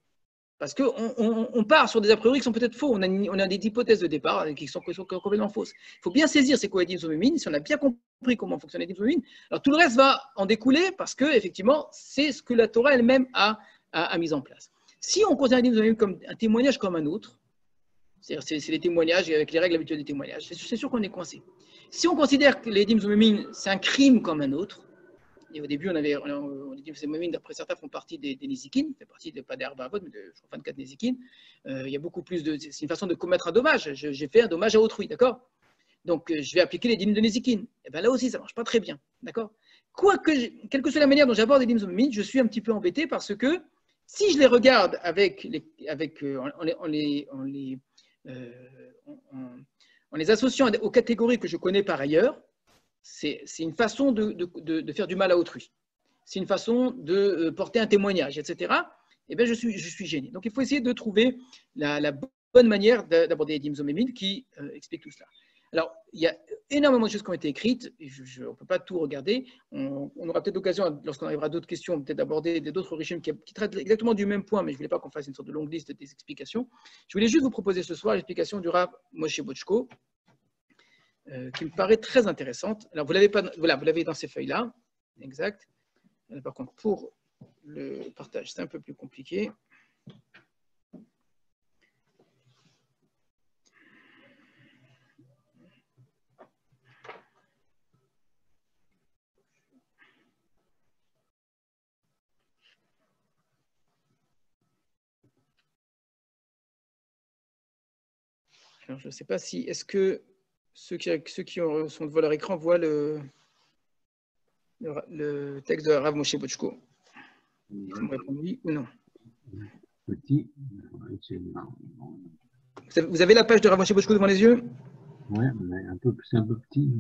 Parce qu'on part sur des a priori qui sont peut-être faux. On a des hypothèses de départ qui sont complètement fausses. Il faut bien saisir c'est quoi Edim Zomemin. Si on a bien compris comment fonctionne Edim Zomemin, alors tout le reste va en découler parce que effectivement, c'est ce que la Torah elle-même a mis en place. Si on considère Edim Zomemin comme un témoignage comme un autre, c'est-à-dire c'est les témoignages avec les règles habituelles des témoignages, c'est sûr qu'on est coincé. Si on considère que les Edim Zomemin, c'est un crime comme un autre, et au début, on dit que ces Moïmines, d'après certains, font partie des Nézikines, fait partie pas des Arba Avot, mais de 24 Nézikines. Il y a beaucoup plus c'est une façon de commettre un dommage. J'ai fait un dommage à autrui, d'accord? Donc, je vais appliquer les dîmes de Nézikines. Et bien là aussi, ça ne marche pas très bien, d'accord? Quelle que soit la manière dont j'aborde les dîmes de Moïmines, je suis un petit peu embêté parce que si je les regarde en les associant aux catégories que je connais par ailleurs, c'est une façon de faire du mal à autrui. C'est une façon de porter un témoignage, etc. Eh bien, je suis gêné. Donc, il faut essayer de trouver la bonne manière d'aborder les Edim Zomemin qui explique tout cela. Alors, il y a énormément de choses qui ont été écrites. Et on ne peut pas tout regarder. On aura peut-être l'occasion, lorsqu'on arrivera à d'autres questions, peut-être d'aborder d'autres régimes qui traitent exactement du même point, mais je ne voulais pas qu'on fasse une sorte de longue liste des explications. Je voulais juste vous proposer ce soir l'explication du Rav Moshe Bochko, qui me paraît très intéressante. Alors, vous l'avez dans ces feuilles-là, exact. Par contre, pour le partage, c'est un peu plus compliqué. Alors, je ne sais pas si, est-ce que ceux qui sont devant leur écran voient le texte de Rav Moshe Bochko. Ils me répondent oui ou non. Petit. Vous avez la page de Rav Moshe Bochko devant les yeux? Oui, mais c'est un peu petit.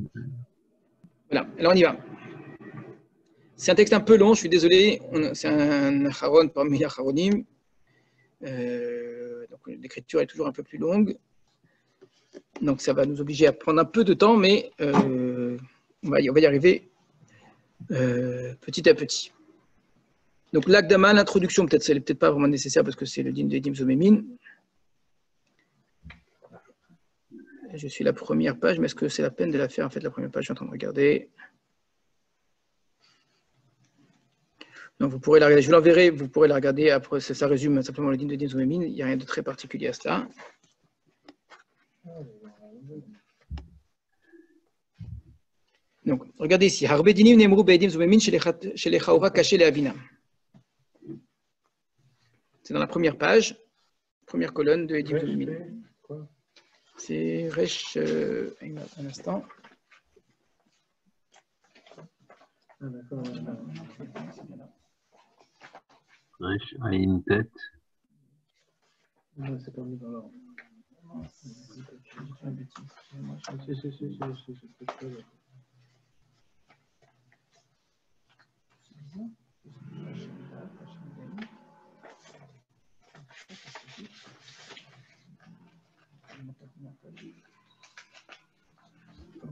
Voilà, alors on y va. C'est un texte un peu long, je suis désolé. C'est un acharon parmi les acharonim. Donc l'écriture est toujours un peu plus longue. Donc ça va nous obliger à prendre un peu de temps, mais on va y arriver petit à petit. Donc l'Akdama, l'introduction, peut-être, c'est peut-être pas vraiment nécessaire parce que c'est le din de Edim Zomémine. Je suis la première page, mais est-ce que c'est la peine de la faire? En fait, la première page, je suis en train de regarder. Donc vous pourrez la regarder, je vous l'enverrai, vous pourrez la regarder. Après, ça résume simplement le din de Edim Zomémine. Il n'y a rien de très particulier à cela. Donc, regardez ici. Harbe dinim nemru be'edim zomemin shelechaura caché le avinam. C'est dans la première page, première colonne de Edim Zomemin. C'est Resh. Un instant. Resh a une tête. Non, c'est pas mis dans l'ordre.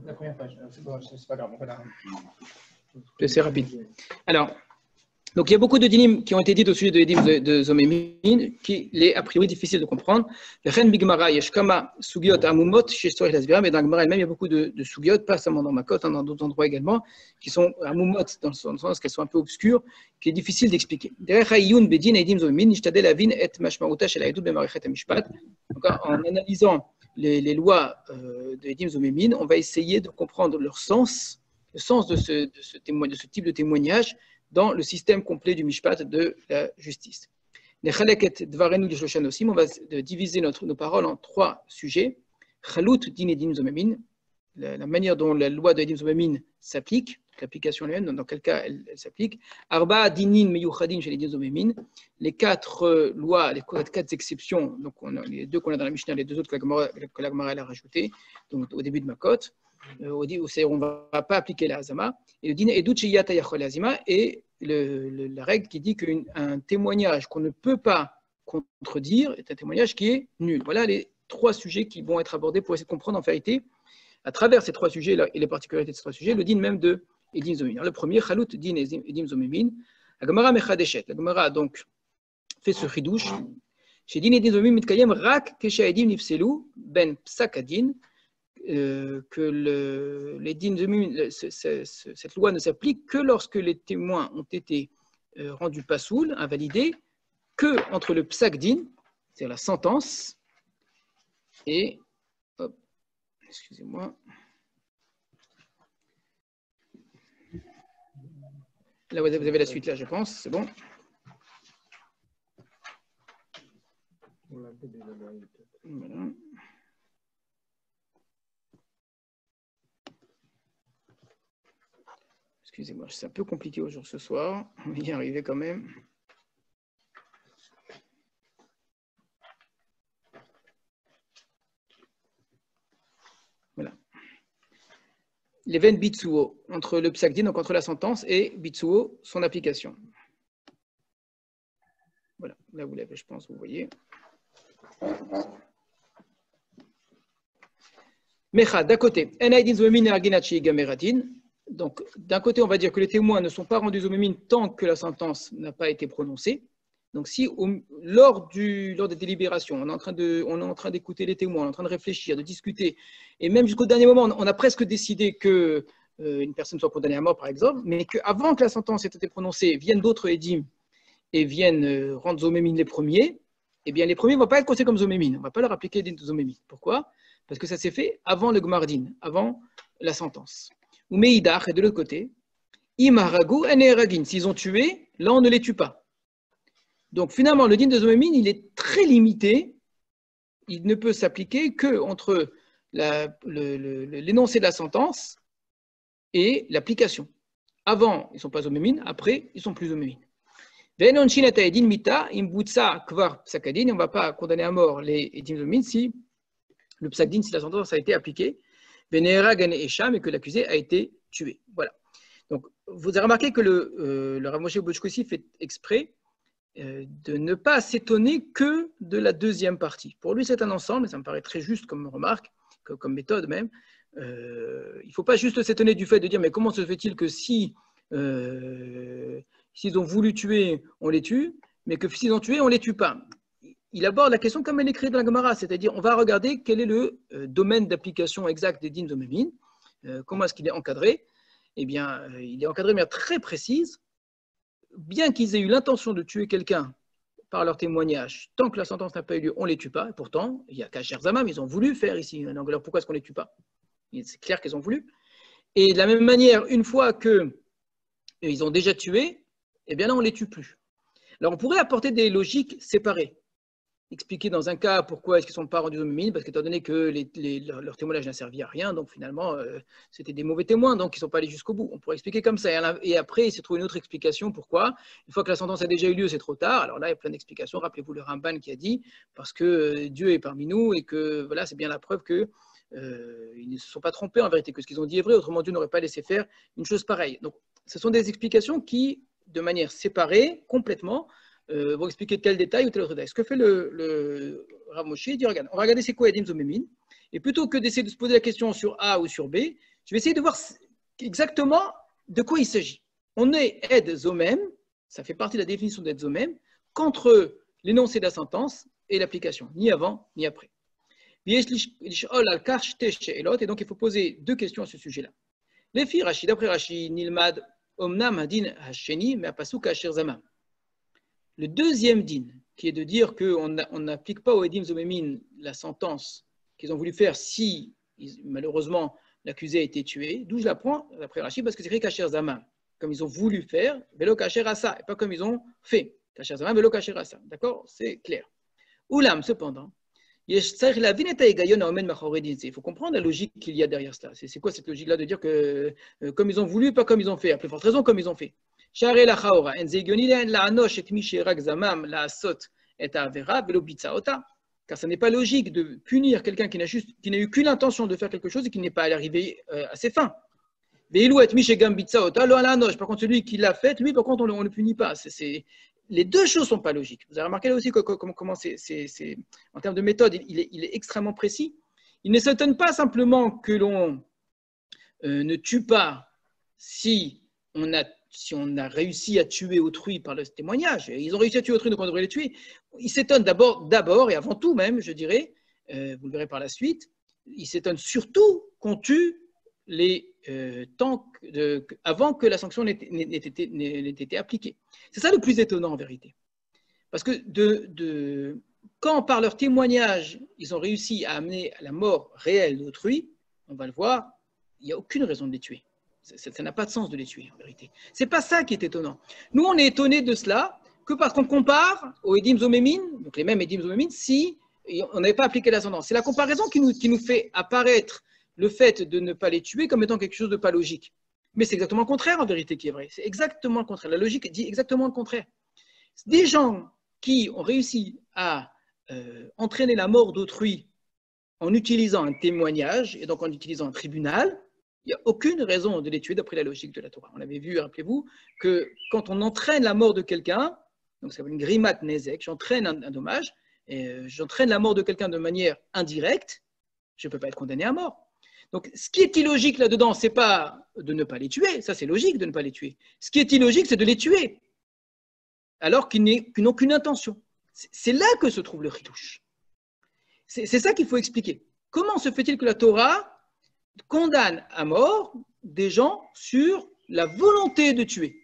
La première page, c'est pas grave, c'est rapide. Alors, donc il y a beaucoup de dinim qui ont été dites au sujet de Edim de Zomémin, qui est a priori difficile de comprendre. Mais dans Gemara elle-même, il y a beaucoup de sugiot, pas seulement dans Makot, dans d'autres endroits également, qui sont amumot, dans le sens qu'elles sont un peu obscures, qui est difficile d'expliquer. Donc, en analysant les lois de Edim Zomémin, on va essayer de comprendre leur sens, le sens de ce type de témoignage dans le système complet du Mishpat de la justice. On va diviser nos paroles en 3 sujets. Chalut din Edim Zomémin, la manière dont la loi de Edim Zomémin s'applique, l'application elle-même, dans quel cas elle s'applique. Arba dinin meyuchadin chez Edim Zomémin, les 4 lois, les 4 exceptions, donc les 2 qu'on a dans la Mishnah, les 2 autres que la Gemara a rajoutées, donc au début de Makot. On ne va pas appliquer la Hazama. Et le din Edut Sheyata Yachol Hazima est la règle qui dit qu'un témoignage qu'on ne peut pas contredire est un témoignage qui est nul. Voilà les 3 sujets qui vont être abordés pour essayer de comprendre en vérité, à travers ces 3 sujets et les particularités de ces 3 sujets, le din même de Edim Zomémin. Le premier, Chalut din Edim Zomémin. La Gemara Mechadeshet. La Gemara a donc fait ce chidouche. Chez din Edim Zomémin mitkayem rak kesha Edim nifselu ben psakadin. Que les din cette loi ne s'applique que lorsque les témoins ont été rendus pasoul, invalidés, que entre le psak-din, c'est-à-dire la sentence, et excusez-moi. Là, vous avez la suite, là, je pense, c'est bon. Voilà. Excusez-moi, c'est un peu compliqué aujourd'hui ce soir. On va y arriver quand même. Voilà. Les veines bitsuo, entre le psak-din, donc entre la sentence, et bitsuo, son application. Voilà, là vous l'avez, je pense, vous voyez. Mecha, d'un côté, enaydin zoemin erginachi gameradin. Donc, d'un côté, on va dire que les témoins ne sont pas rendus zomémin tant que la sentence n'a pas été prononcée. Donc, si lors des délibérations, on est en train d'écouter les témoins, on est en train de réfléchir, de discuter, et même jusqu'au dernier moment, on a presque décidé que une personne soit condamnée à mort, par exemple, mais qu'avant que la sentence ait été prononcée, viennent d'autres édim et viennent rendre zomémin les premiers, eh bien, les premiers ne vont pas être considérés comme zomémin. On ne va pas leur appliquer des zomémin. Pourquoi? Parce que ça s'est fait avant le gmardin, avant la sentence. Ou meidach, et de l'autre côté, imaragu eneragin. S'ils ont tué, là on ne les tue pas. Donc finalement, le din de zomémin, il est très limité. il ne peut s'appliquer qu'entre l'énoncé de la sentence et l'application. Avant, ils ne sont pas omémines, après, ils sont plus omémines. On ne va pas condamner à mort les édim omémines si le psak-din, si la sentence a été appliquée, et que l'accusé a été tué. Voilà. Donc, vous avez remarqué que le Rav Moshe Bochkossi fait exprès de ne pas s'étonner que de la deuxième partie. Pour lui, c'est un ensemble, et ça me paraît très juste comme remarque, comme méthode même. Il ne faut pas juste s'étonner du fait de dire mais comment se fait-il que si s'ils ont voulu tuer, on les tue, mais que s'ils ont tué, on ne les tue pas. Il aborde la question comme elle est écrite dans la Gemara, c'est-à-dire on va regarder quel est le domaine d'application exact des dîmes omémines, comment est-ce qu'il est encadré. Eh bien, il est encadré de manière très précise. Bien qu'ils aient eu l'intention de tuer quelqu'un par leur témoignage, tant que la sentence n'a pas eu lieu, on ne les tue pas. Et pourtant, il y a Kacher Zamam, ils ont voulu faire ici. Alors pourquoi est-ce qu'on ne les tue pas? C'est clair qu'ils ont voulu. Et de la même manière, une fois qu'ils ont déjà tué, eh bien là, on ne les tue plus. Alors on pourrait apporter des logiques séparées. Expliquer dans un cas pourquoi est-ce qu'ils ne sont pas rendus omémines, parce qu'étant donné que leur témoignage n'a servi à rien, donc finalement, c'était des mauvais témoins, donc ils ne sont pas allés jusqu'au bout. On pourrait expliquer comme ça. Et après, il s'est trouvé une autre explication. Pourquoi? Une fois que la sentence a déjà eu lieu, c'est trop tard. Alors là, il y a plein d'explications. Rappelez-vous le Ramban qui a dit, parce que Dieu est parmi nous et que voilà, c'est bien la preuve qu'ils ne se sont pas trompés en vérité, que ce qu'ils ont dit est vrai, autrement Dieu n'aurait pas laissé faire une chose pareille. Donc, ce sont des explications qui, de manière séparée, complètement, vont expliquer tel détail ou tel autre détail. Ce que fait le Rav Moshe, il dit regarde, on va regarder c'est quoi Edim Zomémine, et plutôt que d'essayer de se poser la question sur A ou sur B, je vais essayer de voir exactement de quoi il s'agit. On est Ed Zomem, ça fait partie de la définition d'Ed Zomem, qu'entre l'énoncé de la sentence et l'application, ni avant ni après. Et donc il faut poser deux questions à ce sujet-là. Les filles, Rashi, d'après Rashi, Nilmad, Omnam Hadin Hasheni, mais Apasuk Asher Zamam. Le deuxième din, qui est de dire qu'on n'applique pas aux Edim Zomémines la sentence qu'ils ont voulu faire si, malheureusement, l'accusé a été tué, d'où je la prends, d'après Rashi, parce que c'est écrit Kacher Zaman, comme ils ont voulu faire, Velo Kacher Asa, et pas comme ils ont fait. Kacher Zaman, Velo Kacher Asa. D'accord? C'est clair. Oulam, cependant, il faut comprendre la logique qu'il y a derrière cela. C'est quoi cette logique-là de dire que comme ils ont voulu, pas comme ils ont fait, à plus forte raison, comme ils ont fait. Car ce n'est pas logique de punir quelqu'un qui n'a eu qu'une intention de faire quelque chose et qui n'est pas arrivé à ses fins. Par contre, celui qui l'a fait, lui, par contre, on ne le punit pas. Les deux choses ne sont pas logiques. Vous avez remarqué là aussi comment c'est, en termes de méthode, il est extrêmement précis. Il ne s'étonne pas simplement que l'on ne tue pas si on a réussi à tuer autrui par le témoignage. Ils ont réussi à tuer autrui, donc on devrait les tuer. Ils s'étonnent d'abord et avant tout même, je dirais, vous le verrez par la suite, ils s'étonnent surtout qu'on tue avant que la sanction n'ait été appliquée. C'est ça le plus étonnant en vérité. Parce que quand par leur témoignage, ils ont réussi à amener à la mort réelle d'autrui, on va le voir, il n'y a aucune raison de les tuer. Ça n'a pas de sens de les tuer en vérité. Ce n'est pas ça qui est étonnant. Nous, on est étonnés de cela que parce qu'on compare aux Edim Zomémines, donc les mêmes Edim Zomémines, si on n'avait pas appliqué la sentence. C'est la comparaison qui nous fait apparaître le fait de ne pas les tuer comme étant quelque chose de pas logique. Mais c'est exactement le contraire en vérité qui est vrai. C'est exactement le contraire. La logique dit exactement le contraire. Des gens qui ont réussi à entraîner la mort d'autrui en utilisant un témoignage et donc en utilisant un tribunal, il n'y a aucune raison de les tuer d'après la logique de la Torah. On avait vu, rappelez-vous, que quand on entraîne la mort de quelqu'un, donc c'est une grimat nezek, j'entraîne un dommage, et j'entraîne la mort de quelqu'un de manière indirecte, je ne peux pas être condamné à mort. Donc ce qui est illogique là-dedans, ce n'est pas de ne pas les tuer, ça c'est logique de ne pas les tuer. Ce qui est illogique, c'est de les tuer, alors qu'ils n'ont qu'une intention. C'est là que se trouve le chidouche. C'est ça qu'il faut expliquer. Comment se fait-il que la Torah condamne à mort des gens sur la volonté de tuer?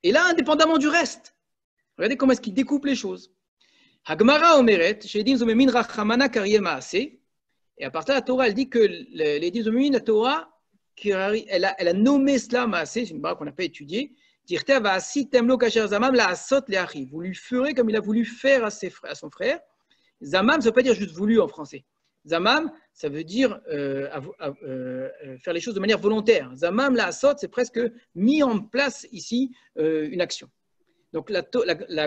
Et là, indépendamment du reste. Regardez comment est-ce qu'il découpe les choses. Hagmara omeret, shedim zomemin rachamana kariyem maaseh. Et à partir de la Torah, elle dit que les Edim Zomémines, la Torah, elle a nommé cela maaseh, c'est une barre qu'on n'a pas étudiée. Dirta vaasi temlo kasher zamam la asot le achi. Vous lui ferez comme il a voulu faire à son frère. Zamam, ça ne veut pas dire juste voulu en français. Zamam, ça veut dire faire les choses de manière volontaire. Zamam, la asot, c'est presque mis en place ici une action. Donc la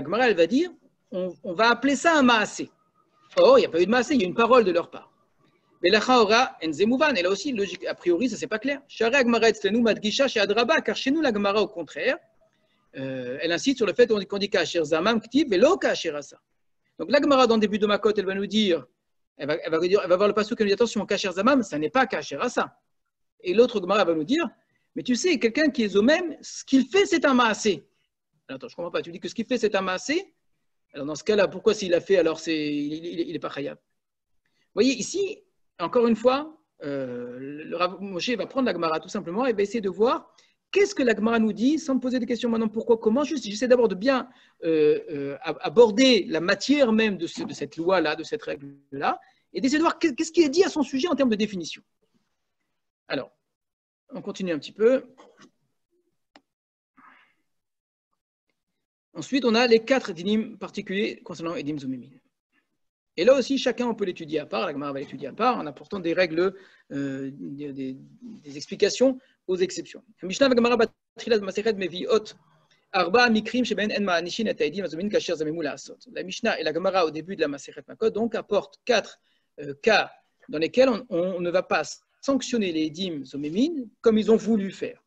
Gemara, elle va dire, on va appeler ça un maasé. Or, il n'y a pas eu de maasé, il y a une parole de leur part. Et là aussi, logique, a priori, ça c'est pas clair. Car chez nous, la Gemara, au contraire, elle insiste sur le fait qu'on dit Kasher Zamam Ktiv et lo Kasher Asa. Donc la Gemara, dans le début de Makot, elle va nous dire, elle va voir le pasuk qui nous dit attention, Kasher Zamam, ça n'est pas Kasher Asa. Et l'autre Gemara va nous dire, mais tu sais, quelqu'un qui est Zomem, ce qu'il fait, c'est un maasé. Attends, je ne comprends pas. Tu dis que ce qu'il fait, c'est un maasé. Alors dans ce cas-là, pourquoi s'il l'a fait, alors il n'est pas khayab? Vous voyez, ici, encore une fois, le Rav Moshe va prendre la Gemara tout simplement et va essayer de voir qu'est-ce que la Gemara nous dit, sans me poser des questions maintenant pourquoi, comment. Juste, j'essaie d'abord de bien aborder la matière même de cette loi-là, de cette règle-là, et d'essayer de voir qu'est-ce qui est dit à son sujet en termes de définition. Alors, on continue un petit peu. Ensuite, on a les 4 dinim particuliers concernant Edim Zomimin. Et là aussi, chacun on peut l'étudier à part, la Gemara va l'étudier à part, en apportant des règles, des explications aux exceptions. La Mishnah et la Gemara au début de la Masechet Makot donc apportent 4 cas dans lesquels on ne va pas sanctionner les Edim Zomimin comme ils ont voulu faire.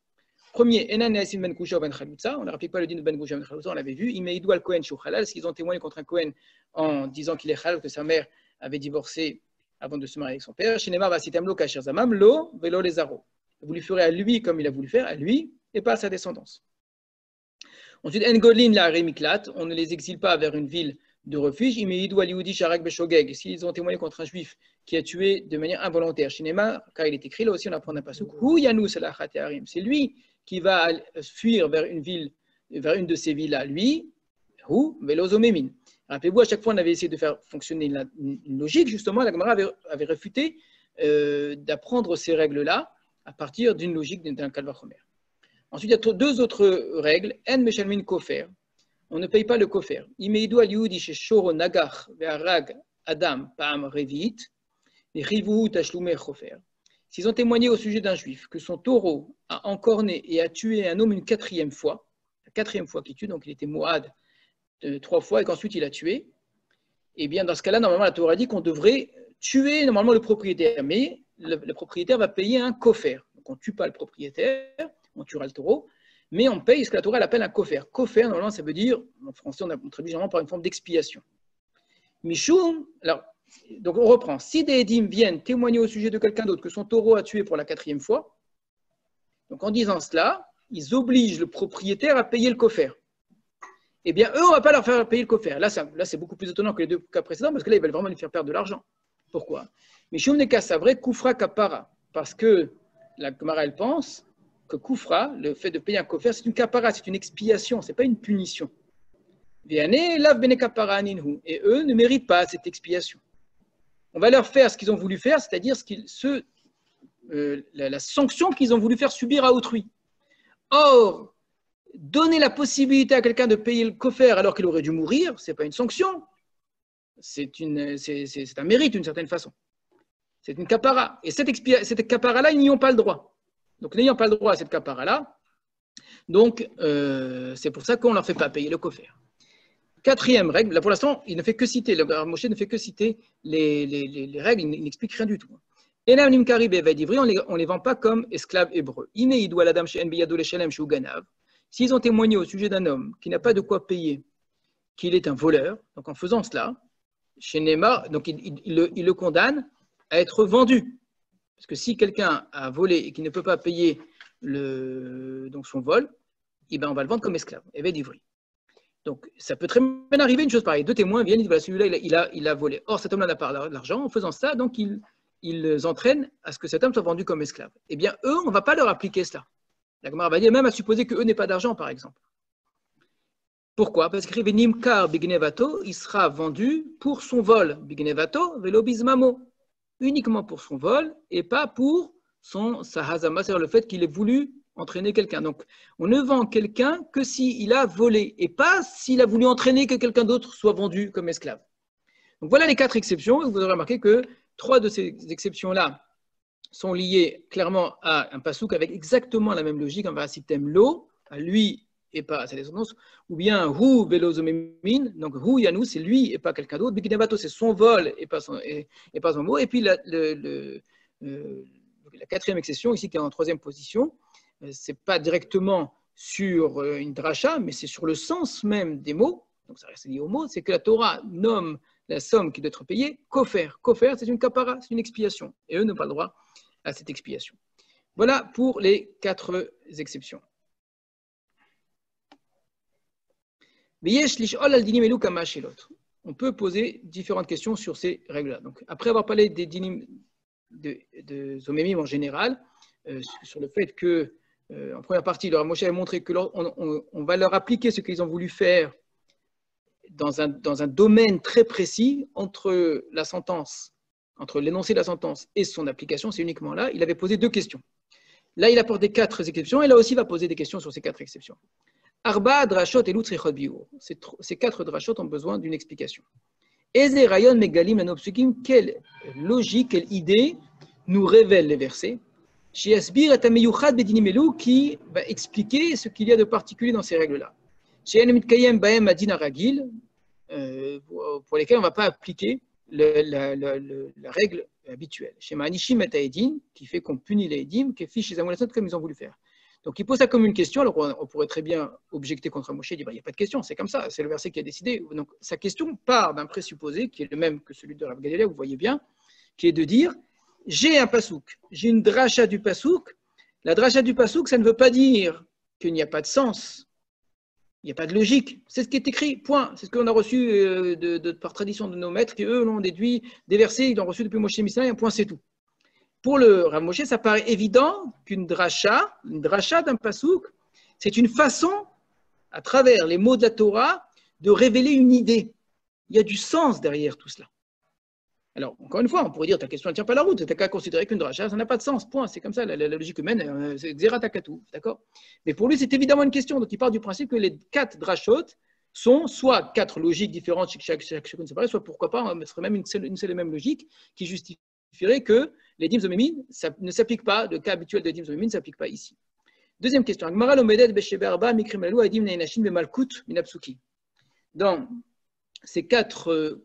Premier, on ne rapplique pas le din de Ben Goucha Ben Chalouza, on l'avait vu. Imeidou al Kohen Shou Halal, s'ils ont témoigné contre un Kohen en disant qu'il est halal, que sa mère avait divorcé avant de se marier avec son père. Shinema va sitam lo kasher zamam lo velo les aro. Vous lui ferez à lui comme il a voulu faire, à lui et pas à sa descendance. Ensuite, Engolin la remiklat, on ne les exile pas vers une ville de refuge. Imeidou al Yehudi sharak beshogeg, s'ils ont témoigné contre un juif qui a tué de manière involontaire. Shinema, car il est écrit là aussi, on apprend un pasuk. Hu yanus la chatearim, c'est lui qui va fuir vers une ville, vers une de ces villes à lui, ou Velozomémin. Rappelez-vous, à chaque fois, on avait essayé de faire fonctionner une logique, justement, la Gemara avait réfuté d'apprendre ces règles-là à partir d'une logique d'un Kalvachomer. Ensuite, il y a 2 autres règles. En Meshalmin Kofer, on ne paye pas le Kofer. Imeidou al Yehudi sheshoro nagach ve'arag adam pa'am revit, rivuhu tashlume chofer. S'ils ont témoigné au sujet d'un juif que son taureau a encorné et a tué un homme une 4e fois, la 4e fois qu'il tue, donc il était moad 3 fois et qu'ensuite il a tué, et bien dans ce cas-là, normalement la Torah dit qu'on devrait tuer normalement le propriétaire, mais le propriétaire va payer un kofer. Donc on ne tue pas le propriétaire, on tuera le taureau, mais on paye ce que la Torah appelle un kofer. Kofer, normalement ça veut dire, en français on traduit généralement par une forme d'expiation. Mishum, alors, donc on reprend. Si des Edim viennent témoigner au sujet de quelqu'un d'autre que son taureau a tué pour la 4e fois, donc en disant cela, ils obligent le propriétaire à payer le kofer. Eh bien, eux, on ne va pas leur faire payer le kofer. Là, c'est beaucoup plus étonnant que les 2 cas précédents, parce que là, ils veulent vraiment lui faire perdre de l'argent. Pourquoi? Mais Shum Neka Savre, Koufra Kapara, parce que la Gemara, elle pense que Koufra, le fait de payer un kofer, c'est une kapara, c'est une expiation, ce n'est pas une punition. Et eux ne méritent pas cette expiation. On va leur faire ce qu'ils ont voulu faire, c'est-à-dire la sanction qu'ils ont voulu faire subir à autrui. Or, donner la possibilité à quelqu'un de payer le kofer alors qu'il aurait dû mourir, ce n'est pas une sanction, c'est un mérite d'une certaine façon. C'est une kapara. Et cette kapara-là, ils n'y ont pas le droit. Donc, n'ayant pas le droit à cette kapara-là, donc c'est pour ça qu'on ne leur fait pas payer le kofer. 4e règle, là pour l'instant, il ne fait que citer, le Rav Moshe ne fait que citer les règles, il n'explique rien du tout. On ne les vend pas comme esclaves hébreux. S'ils ont témoigné au sujet d'un homme qui n'a pas de quoi payer, qu'il est un voleur, donc en faisant cela, chez Neymar, donc il le condamne à être vendu. Parce que si quelqu'un a volé et qu'il ne peut pas payer donc son vol, eh ben on va le vendre comme esclave, évêque d'Ivry. Donc, ça peut très bien arriver une chose pareille. 2 témoins viennent, ils disent voilà, celui-là, il a volé. Or, cet homme-là n'a pas d'argent. En faisant ça, donc, ils entraînent à ce que cet homme soit vendu comme esclave. Eh bien, eux, on ne va pas leur appliquer cela. La Gemara va dire même à supposer qu'eux n'aient pas d'argent, par exemple. Pourquoi? Parce qu'il Nimkar Bignevato, il sera vendu pour son vol. Bignevato, velo bismamo. Uniquement pour son vol et pas pour son sahazama, c'est-à-dire le fait qu'il ait voulu entraîner quelqu'un. Donc, on ne vend quelqu'un que s'il a volé et pas s'il a voulu entraîner que quelqu'un d'autre soit vendu comme esclave. Donc voilà les 4 exceptions. Vous aurez remarqué que 3 de ces exceptions-là sont liées clairement à un pasouk avec exactement la même logique, un varasitem lo, à lui et pas à sa descendance, ou bien hu velo zomemin, donc hu yanou, c'est lui et pas quelqu'un d'autre, bikinevato, c'est son vol et pas son mot, et puis la 4e exception ici qui est en 3e position, c'est pas directement sur une dracha, mais c'est sur le sens même des mots, donc ça reste lié aux mots, c'est que la Torah nomme la somme qui doit être payée kofer. Kofer, c'est une kapara, c'est une expiation, et eux n'ont pas le droit à cette expiation. Voilà pour les 4 exceptions. On peut poser différentes questions sur ces règles-là. Donc, après avoir parlé des dinim de Zomemim en général, sur le fait que, en première partie, le Rav Moshe a montré que on va leur appliquer ce qu'ils ont voulu faire dans un domaine très précis entre la sentence, entre l'énoncé de la sentence et son application, c'est uniquement là. Il avait posé 2 questions. Là, il apporte des 4 exceptions, et là aussi, il va poser des questions sur ces 4 exceptions. Arba, drashot et lutzrichot biur. Ces 4 drashot ont besoin d'une explication. Eze rayon megalim lanopsukim, quelle logique, quelle idée nous révèle les versets. Shiasbir et ameyuchad bedinim elu, qui va expliquer ce qu'il y a de particulier dans ces règles-là. She'en mitkayem baem adin aragil, pour lesquelles on ne va pas appliquer la règle habituelle. Chez Ma'anishim et Aedin, qui fait qu'on punit les Edim, qui fiche les amoulassot comme ils ont voulu faire. Donc il pose ça comme une question, alors on pourrait très bien objecter contre Moshe et dire il n'y a pas de question, c'est comme ça, c'est le verset qui a décidé. Donc sa question part d'un présupposé qui est le même que celui de Rav Gamliel, vous voyez bien, qui est de dire j'ai un pasouk, j'ai une dracha du pasouk. La dracha du pasouk, ça ne veut pas dire qu'il n'y a pas de sens, il n'y a pas de logique. C'est ce qui est écrit, point. C'est ce qu'on a reçu par tradition de nos maîtres, qui eux l'ont déduit des versets, ils l'ont reçu depuis Moshe Mishnah, et un point, c'est tout. Pour le Rav Moshe, ça paraît évident qu'une dracha d'un pasouk, c'est une façon, à travers les mots de la Torah, de révéler une idée. Il y a du sens derrière tout cela. Alors, encore une fois, on pourrait dire ta question ne tient pas la route, tu n'as qu'à considérer qu'une dracha, ça n'a pas de sens, point. C'est comme ça, la logique humaine, c'est xeratakatu, d'accord? Mais pour lui, c'est évidemment une question. Donc, il part du principe que les 4 drachot sont soit 4 logiques différentes, chacune séparée, soit pourquoi pas, ce serait même une seule et même logique qui justifierait que les dim zomémin ne s'appliquent pas, le cas habituel de dim zomémin ne s'applique pas ici. Deuxième question. Dans ces 4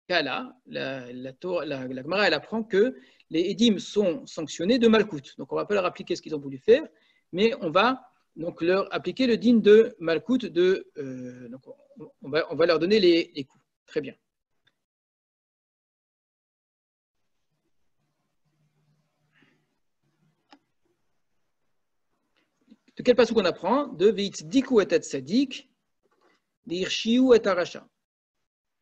cas-là, la Gemara, elle apprend que les édim sont sanctionnés de Malkout. Donc, on ne va pas leur appliquer ce qu'ils ont voulu faire, mais on va donc leur appliquer le din de Malkout. Donc on va leur donner les coups. Très bien. De quel passage qu'on apprend? De Veitzdiku et Tzadik, d'Irshiu et Aracha.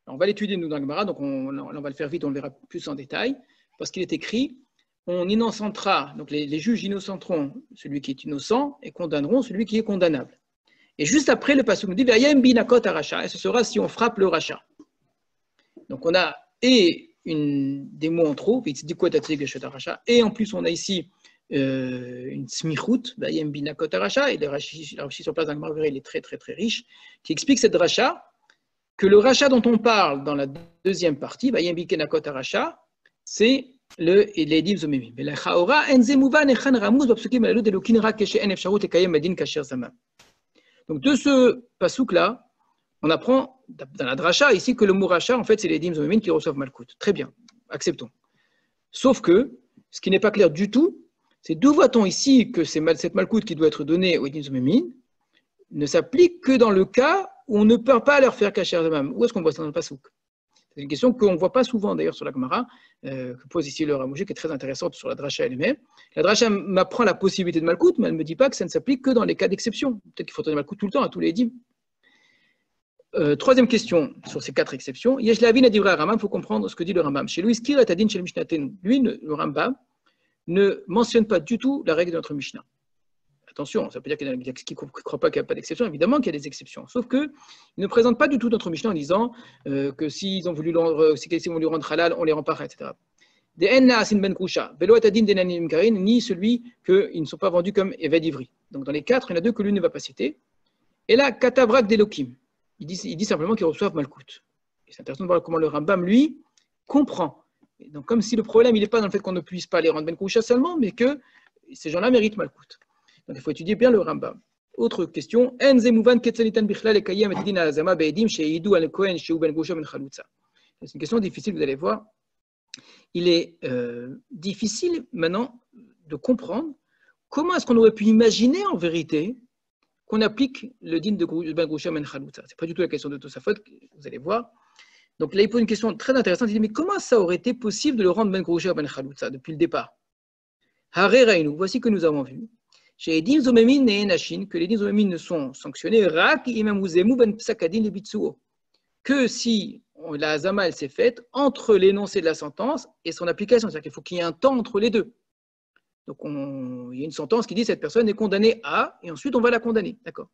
On va l'étudier nous dans le Gemara, donc on va le faire vite, on le verra plus en détail, parce qu'il est écrit, on innocentera, donc les juges innocenteront celui qui est innocent et condamneront celui qui est condamnable. Et juste après, le passage nous dit, Vayem binakot aracha, et ce sera si on frappe le rachat. Donc on a des mots en trop, et en plus on a ici une smichut, Vayem binakot aracha, et le Rashi sur place dans le Gemara, il est très très très riche, qui explique cette rachat, que le rachat dont on parle dans la deuxième partie, Vayem binakot aracha, c'est les dim zomemim. Donc de ce pasouk-là, on apprend dans la dracha ici que le mot rachat, en fait, c'est les dim zomemim qui reçoivent Malkout. Très bien, acceptons. Sauf que, ce qui n'est pas clair du tout, c'est d'où voit-on ici que cette Malkout qui doit être donnée aux dim zomemim ne s'applique que dans le cas où on ne peut pas leur faire kasher zamam. Où est-ce qu'on voit ça dans le pasouk? C'est une question qu'on ne voit pas souvent d'ailleurs sur la Gemara, que pose ici le Rav Moshe, qui est très intéressante sur la dracha elle-même. La dracha m'apprend la possibilité de Malkout, mais elle ne me dit pas que ça ne s'applique que dans les cas d'exception. Peut-être qu'il faut donner Malkout tout le temps à tous les dîmes. Troisième question sur ces 4 exceptions. Yesh lavin adivra Rambam, il faut comprendre ce que dit le Rambam. Chez lui, skir et adin chez le Mishnatenu. Lui, le Rambam, ne mentionne pas du tout la règle de notre Mishnah. Attention, ça peut dire qu'il y en a qui ne croient pas qu'il n'y a pas d'exception. Évidemment qu'il y a des exceptions. Sauf qu'il ne présente pas du tout notre Mishnah en disant que s'ils ont voulu lui rendre halal, on les rend pas, etc. Ni celui qu'ils ne sont pas vendus comme Eved Ivri. Donc dans les 4, il y en a 2 que lui ne va pas citer. Et là, Katabrak d'Elokim. Il dit simplement qu'ils reçoivent Malkout. Et c'est intéressant de voir comment le Rambam, lui, comprend. Et donc, comme si le problème, il n'est pas dans le fait qu'on ne puisse pas les rendre Ben Koucha seulement, mais que ces gens-là méritent Malkout. Donc, il faut étudier bien le Rambam. Autre question. C'est une question difficile, vous allez voir. Il est difficile maintenant de comprendre comment est-ce qu'on aurait pu imaginer en vérité qu'on applique le din de Ben Groucha Ben Chalouza. Ce n'est pas du tout la question de Tosafot, vous allez voir. Donc là, il pose une question très intéressante. Il dit, mais comment ça aurait été possible de le rendre Ben Groucha Ben Chalouza depuis le départ? Voici que nous avons vu. Chez Edim Zomemin et Enashin, que les Edim Zomemin ne sont sanctionnés que si la Hazama, elle s'est faite entre l'énoncé de la sentence et son application. C'est-à-dire qu'il faut qu'il y ait un temps entre les deux. Donc, il y a une sentence qui dit cette personne est condamnée à, et ensuite on va la condamner. D'accord?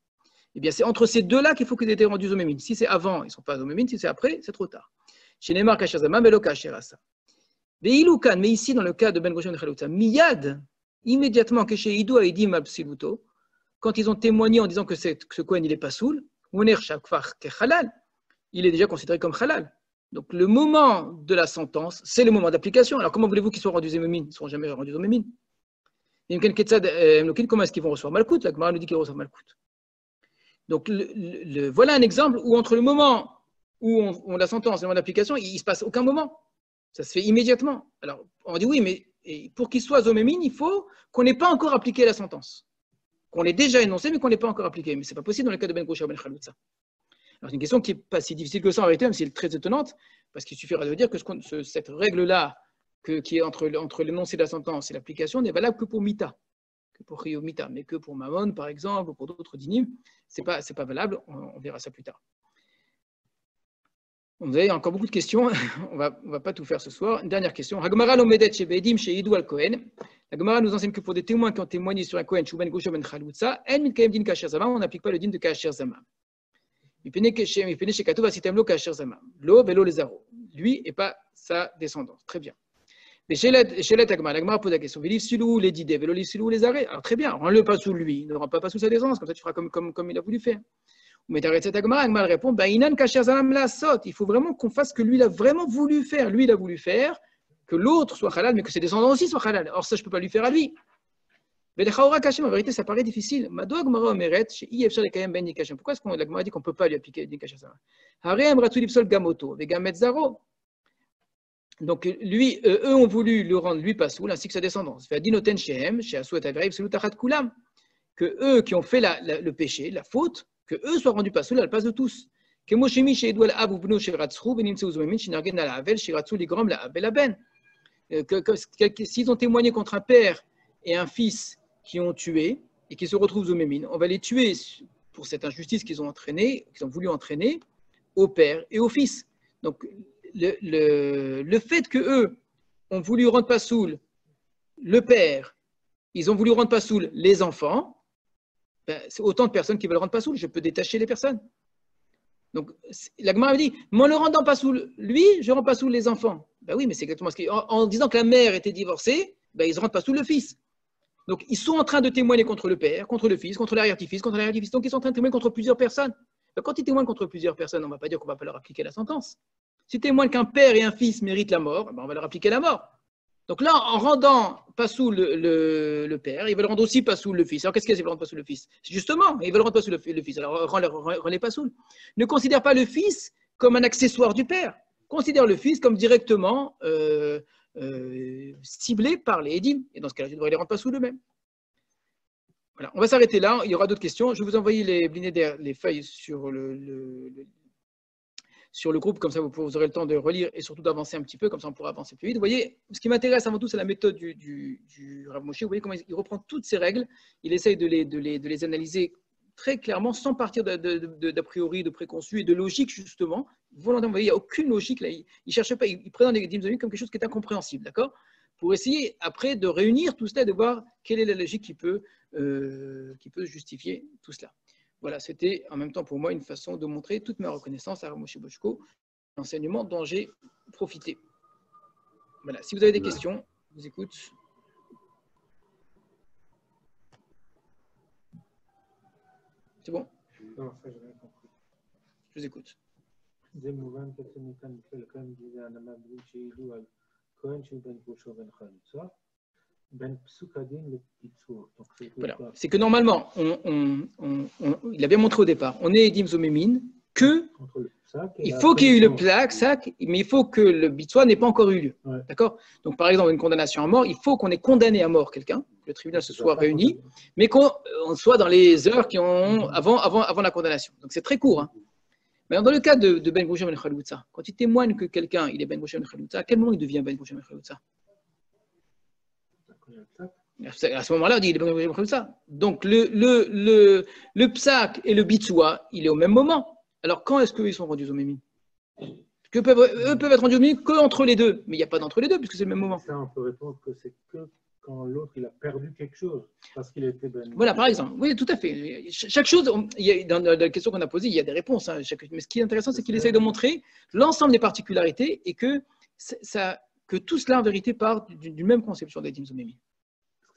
Eh bien, c'est entre ces deux-là qu'il faut qu'ils aient été rendus zomémines. Si c'est avant, ils ne sont pas zomémines. Si c'est après, c'est trop tard. Chez Neymar Kachazama, Melo Kacherasa. Mais ici, dans le cas de Ben Goshen Chalouta, Miyad, immédiatement, chez Idou Aidim Absiluto, quand ils ont témoigné en disant que ce Kohen, il n'est pas soul, il est déjà considéré comme halal. Donc, le moment de la sentence, c'est le moment d'application. Alors, comment voulez-vous qu'ils soient rendus zomémines? Ils ne seront jamais rendus zomémines. Comment est-ce qu'ils vont recevoir Malkout? La Gemara nous dit qu'ils reçoivent Malkout. Donc, voilà un exemple où entre le moment où on la sentence et le moment d'application, il ne se passe aucun moment. Ça se fait immédiatement. Alors, on dit oui, mais pour qu'il soit zomémine, il faut qu'on n'ait pas encore appliqué la sentence. Qu'on l'ait déjà énoncé, mais qu'on n'ait pas encore appliqué. Mais ce n'est pas possible dans le cas de Ben Groucha Ben Chalouza. Alors, c'est une question qui n'est pas si difficile que ça en réalité, même si elle est très étonnante, parce qu'il suffira de dire que cette règle-là, qui est entre l'énoncé de la sentence et l'application, n'est valable que pour Mita, que pour Rio Mita, mais que pour Mammon, par exemple, ou pour d'autres dynimes, ce n'est pas valable. On verra ça plus tard. Vous avez encore beaucoup de questions. On va pas tout faire ce soir. Une dernière question. La Gemara nous enseigne que pour des témoins qui ont témoigné sur un Kohen, on n'applique pas le din de Kasher Zama. Lui et pas sa descendance. Très bien. Mais chez la Gemara pose la question. Alors très bien, rends-le pas sous lui. Ne rends pas sous sa descendance. Comme ça, tu feras comme il a voulu faire. Mais Agmara répond, il faut vraiment qu'on fasse ce que lui il a vraiment voulu faire. Lui, il a voulu faire que l'autre soit halal, mais que ses descendants aussi soient halal. Or, ça, je ne peux pas lui faire à lui. Mais en vérité, ça paraît difficile. Pourquoi est-ce qu'on l'Agmara dit qu'on ne peut pas lui appliquer Din Kasher Zama? Donc, lui, eux ont voulu le rendre lui pas soul, ainsi que sa descendance. Que eux qui ont fait le péché, la faute, que eux soient rendus pas soul à la place de tous. S'ils ont témoigné contre un père et un fils qui ont tué et qui se retrouvent zomémines, on va les tuer pour cette injustice qu'ils ont voulu entraîner au père et au fils. Donc, le fait qu'eux ont voulu rendre pas soul le père, ils ont voulu rendre pas soul les enfants, c'est autant de personnes qui veulent rendre pas soul, je peux détacher les personnes. Donc, la Gemara dit, mais en le rendant pas soul lui, je rends pas soul les enfants. Ben oui, mais c'est exactement ce qu'ils en disant que la mère était divorcée, ils ne rendent pas soul le fils. Donc, ils sont en train de témoigner contre le père, contre le fils, contre l'arrière-petit-fils, contre l'arrière-petit-fils. Donc, ils sont en train de témoigner contre plusieurs personnes. Quand ils témoignent contre plusieurs personnes, on ne va pas dire qu'on ne va pas leur appliquer la sentence. S'ils témoignent qu'un père et un fils méritent la mort, on va leur appliquer la mort. Donc là, en rendant pas sous le père, ils veulent rendre aussi pas sous le fils. Alors qu'est-ce qu'ils veulent rendre pas sous le fils? Justement, ils veulent rendre pas sous le fils. Alors rends-les pas sous. Ne considère pas le fils comme un accessoire du père. Considère le fils comme directement ciblé par les édim. Et dans ce cas-là, je devrais les rendre pas sous eux-mêmes. Voilà, on va s'arrêter là. Il y aura d'autres questions. Je vais vous envoyer les feuilles sur le groupe, comme ça vous aurez le temps de relire et surtout d'avancer un petit peu, comme ça on pourra avancer plus vite. Vous voyez, ce qui m'intéresse avant tout, c'est la méthode du Rav Moshe. Vous voyez comment il reprend toutes ces règles, il essaye de les analyser très clairement, sans partir d'a priori, de préconçus et de logique, justement. Volontairement, vous voyez, il n'y a aucune logique là, il ne cherche pas, il présente les dîmes comme quelque chose qui est incompréhensible, d'accord? Pour essayer après de réunir tout cela et de voir quelle est la logique qui peut justifier tout cela. Voilà, c'était en même temps pour moi une façon de montrer toute ma reconnaissance à Rav Moshe Bochko, l'enseignement dont j'ai profité. Voilà, si vous avez des questions, je vous écoute. C'est bon? Non, ça, j'ai rien compris. Je vous écoute. זה מובן בעצם מכאן חלקם זה הנמה בלי שאילו על כהן שהוא בין גרושו ובין חלוצה, בין פסוק הדין לביצוע. Voilà. C'est que normalement, il a bien montré au départ, on est Edim Zomémine, que il faut qu'il y ait eu le sac, mais il faut que le bitsoua n'ait pas encore eu lieu. Ouais. D'accord? Donc, par exemple, une condamnation à mort, il faut qu'on ait condamné à mort quelqu'un, que le tribunal se soit réuni, mais qu'on soit dans les heures qui ont avant la condamnation. Donc, c'est très court. Hein. Mais dans le cas de Ben Groucha Ben Khaloutza, quand il témoigne que quelqu'un il est Ben Groucha Ben Khaloutza, à quel moment il devient Ben Groucha Ben Khaloutza? À ce moment-là, on dit il est Ben Groucha Ben Khaloutza. Donc, le psak et le bitsoua, il est au même moment. Alors, quand est-ce qu'ils sont rendus aux mémines? Eux peuvent être rendus aux mémines qu'entre les deux, mais il n'y a pas d'entre les deux, puisque c'est le même moment. Ça, on peut répondre que c'est que quand l'autre il a perdu quelque chose, parce qu'il était ben. Voilà, par exemple. Oui, tout à fait. Chaque chose, dans la question qu'on a posée, il y a des réponses. Hein, mais ce qui est intéressant, c'est qu'il essaye de montrer l'ensemble des particularités et que tout cela, en vérité, part d'une même conception des dîmes aux mémines.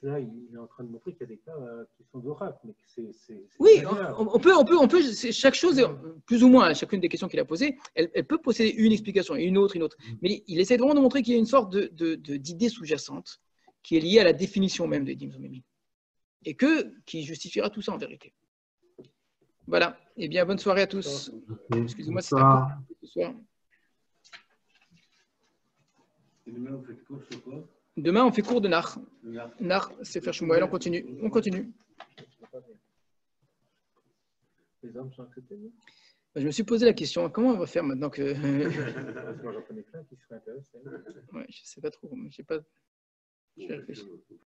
Là, il est en train de montrer qu'il y a des cas qui sont d'oracle, mais que c'est oui, on peut, chaque chose, plus ou moins, chacune des questions qu'il a posées, elle peut posséder une explication et une autre. Mais il essaie vraiment de montrer qu'il y a une sorte d'idée sous-jacente qui est liée à la définition même des dîmes aux mémines et qui justifiera tout ça en vérité. Voilà. Eh bien, bonne soirée à tous. Excusez-moi, c'est un peu ce soir. Demain, on fait cours de Nar. Nar, c'est faire Shmuel, on continue. Les hommes sont acceptés. Je me suis posé la question, comment on va faire maintenant que. Moi, j'en connais plein qui seraient intéressés. Ouais, je ne sais pas trop. Je vais réfléchir.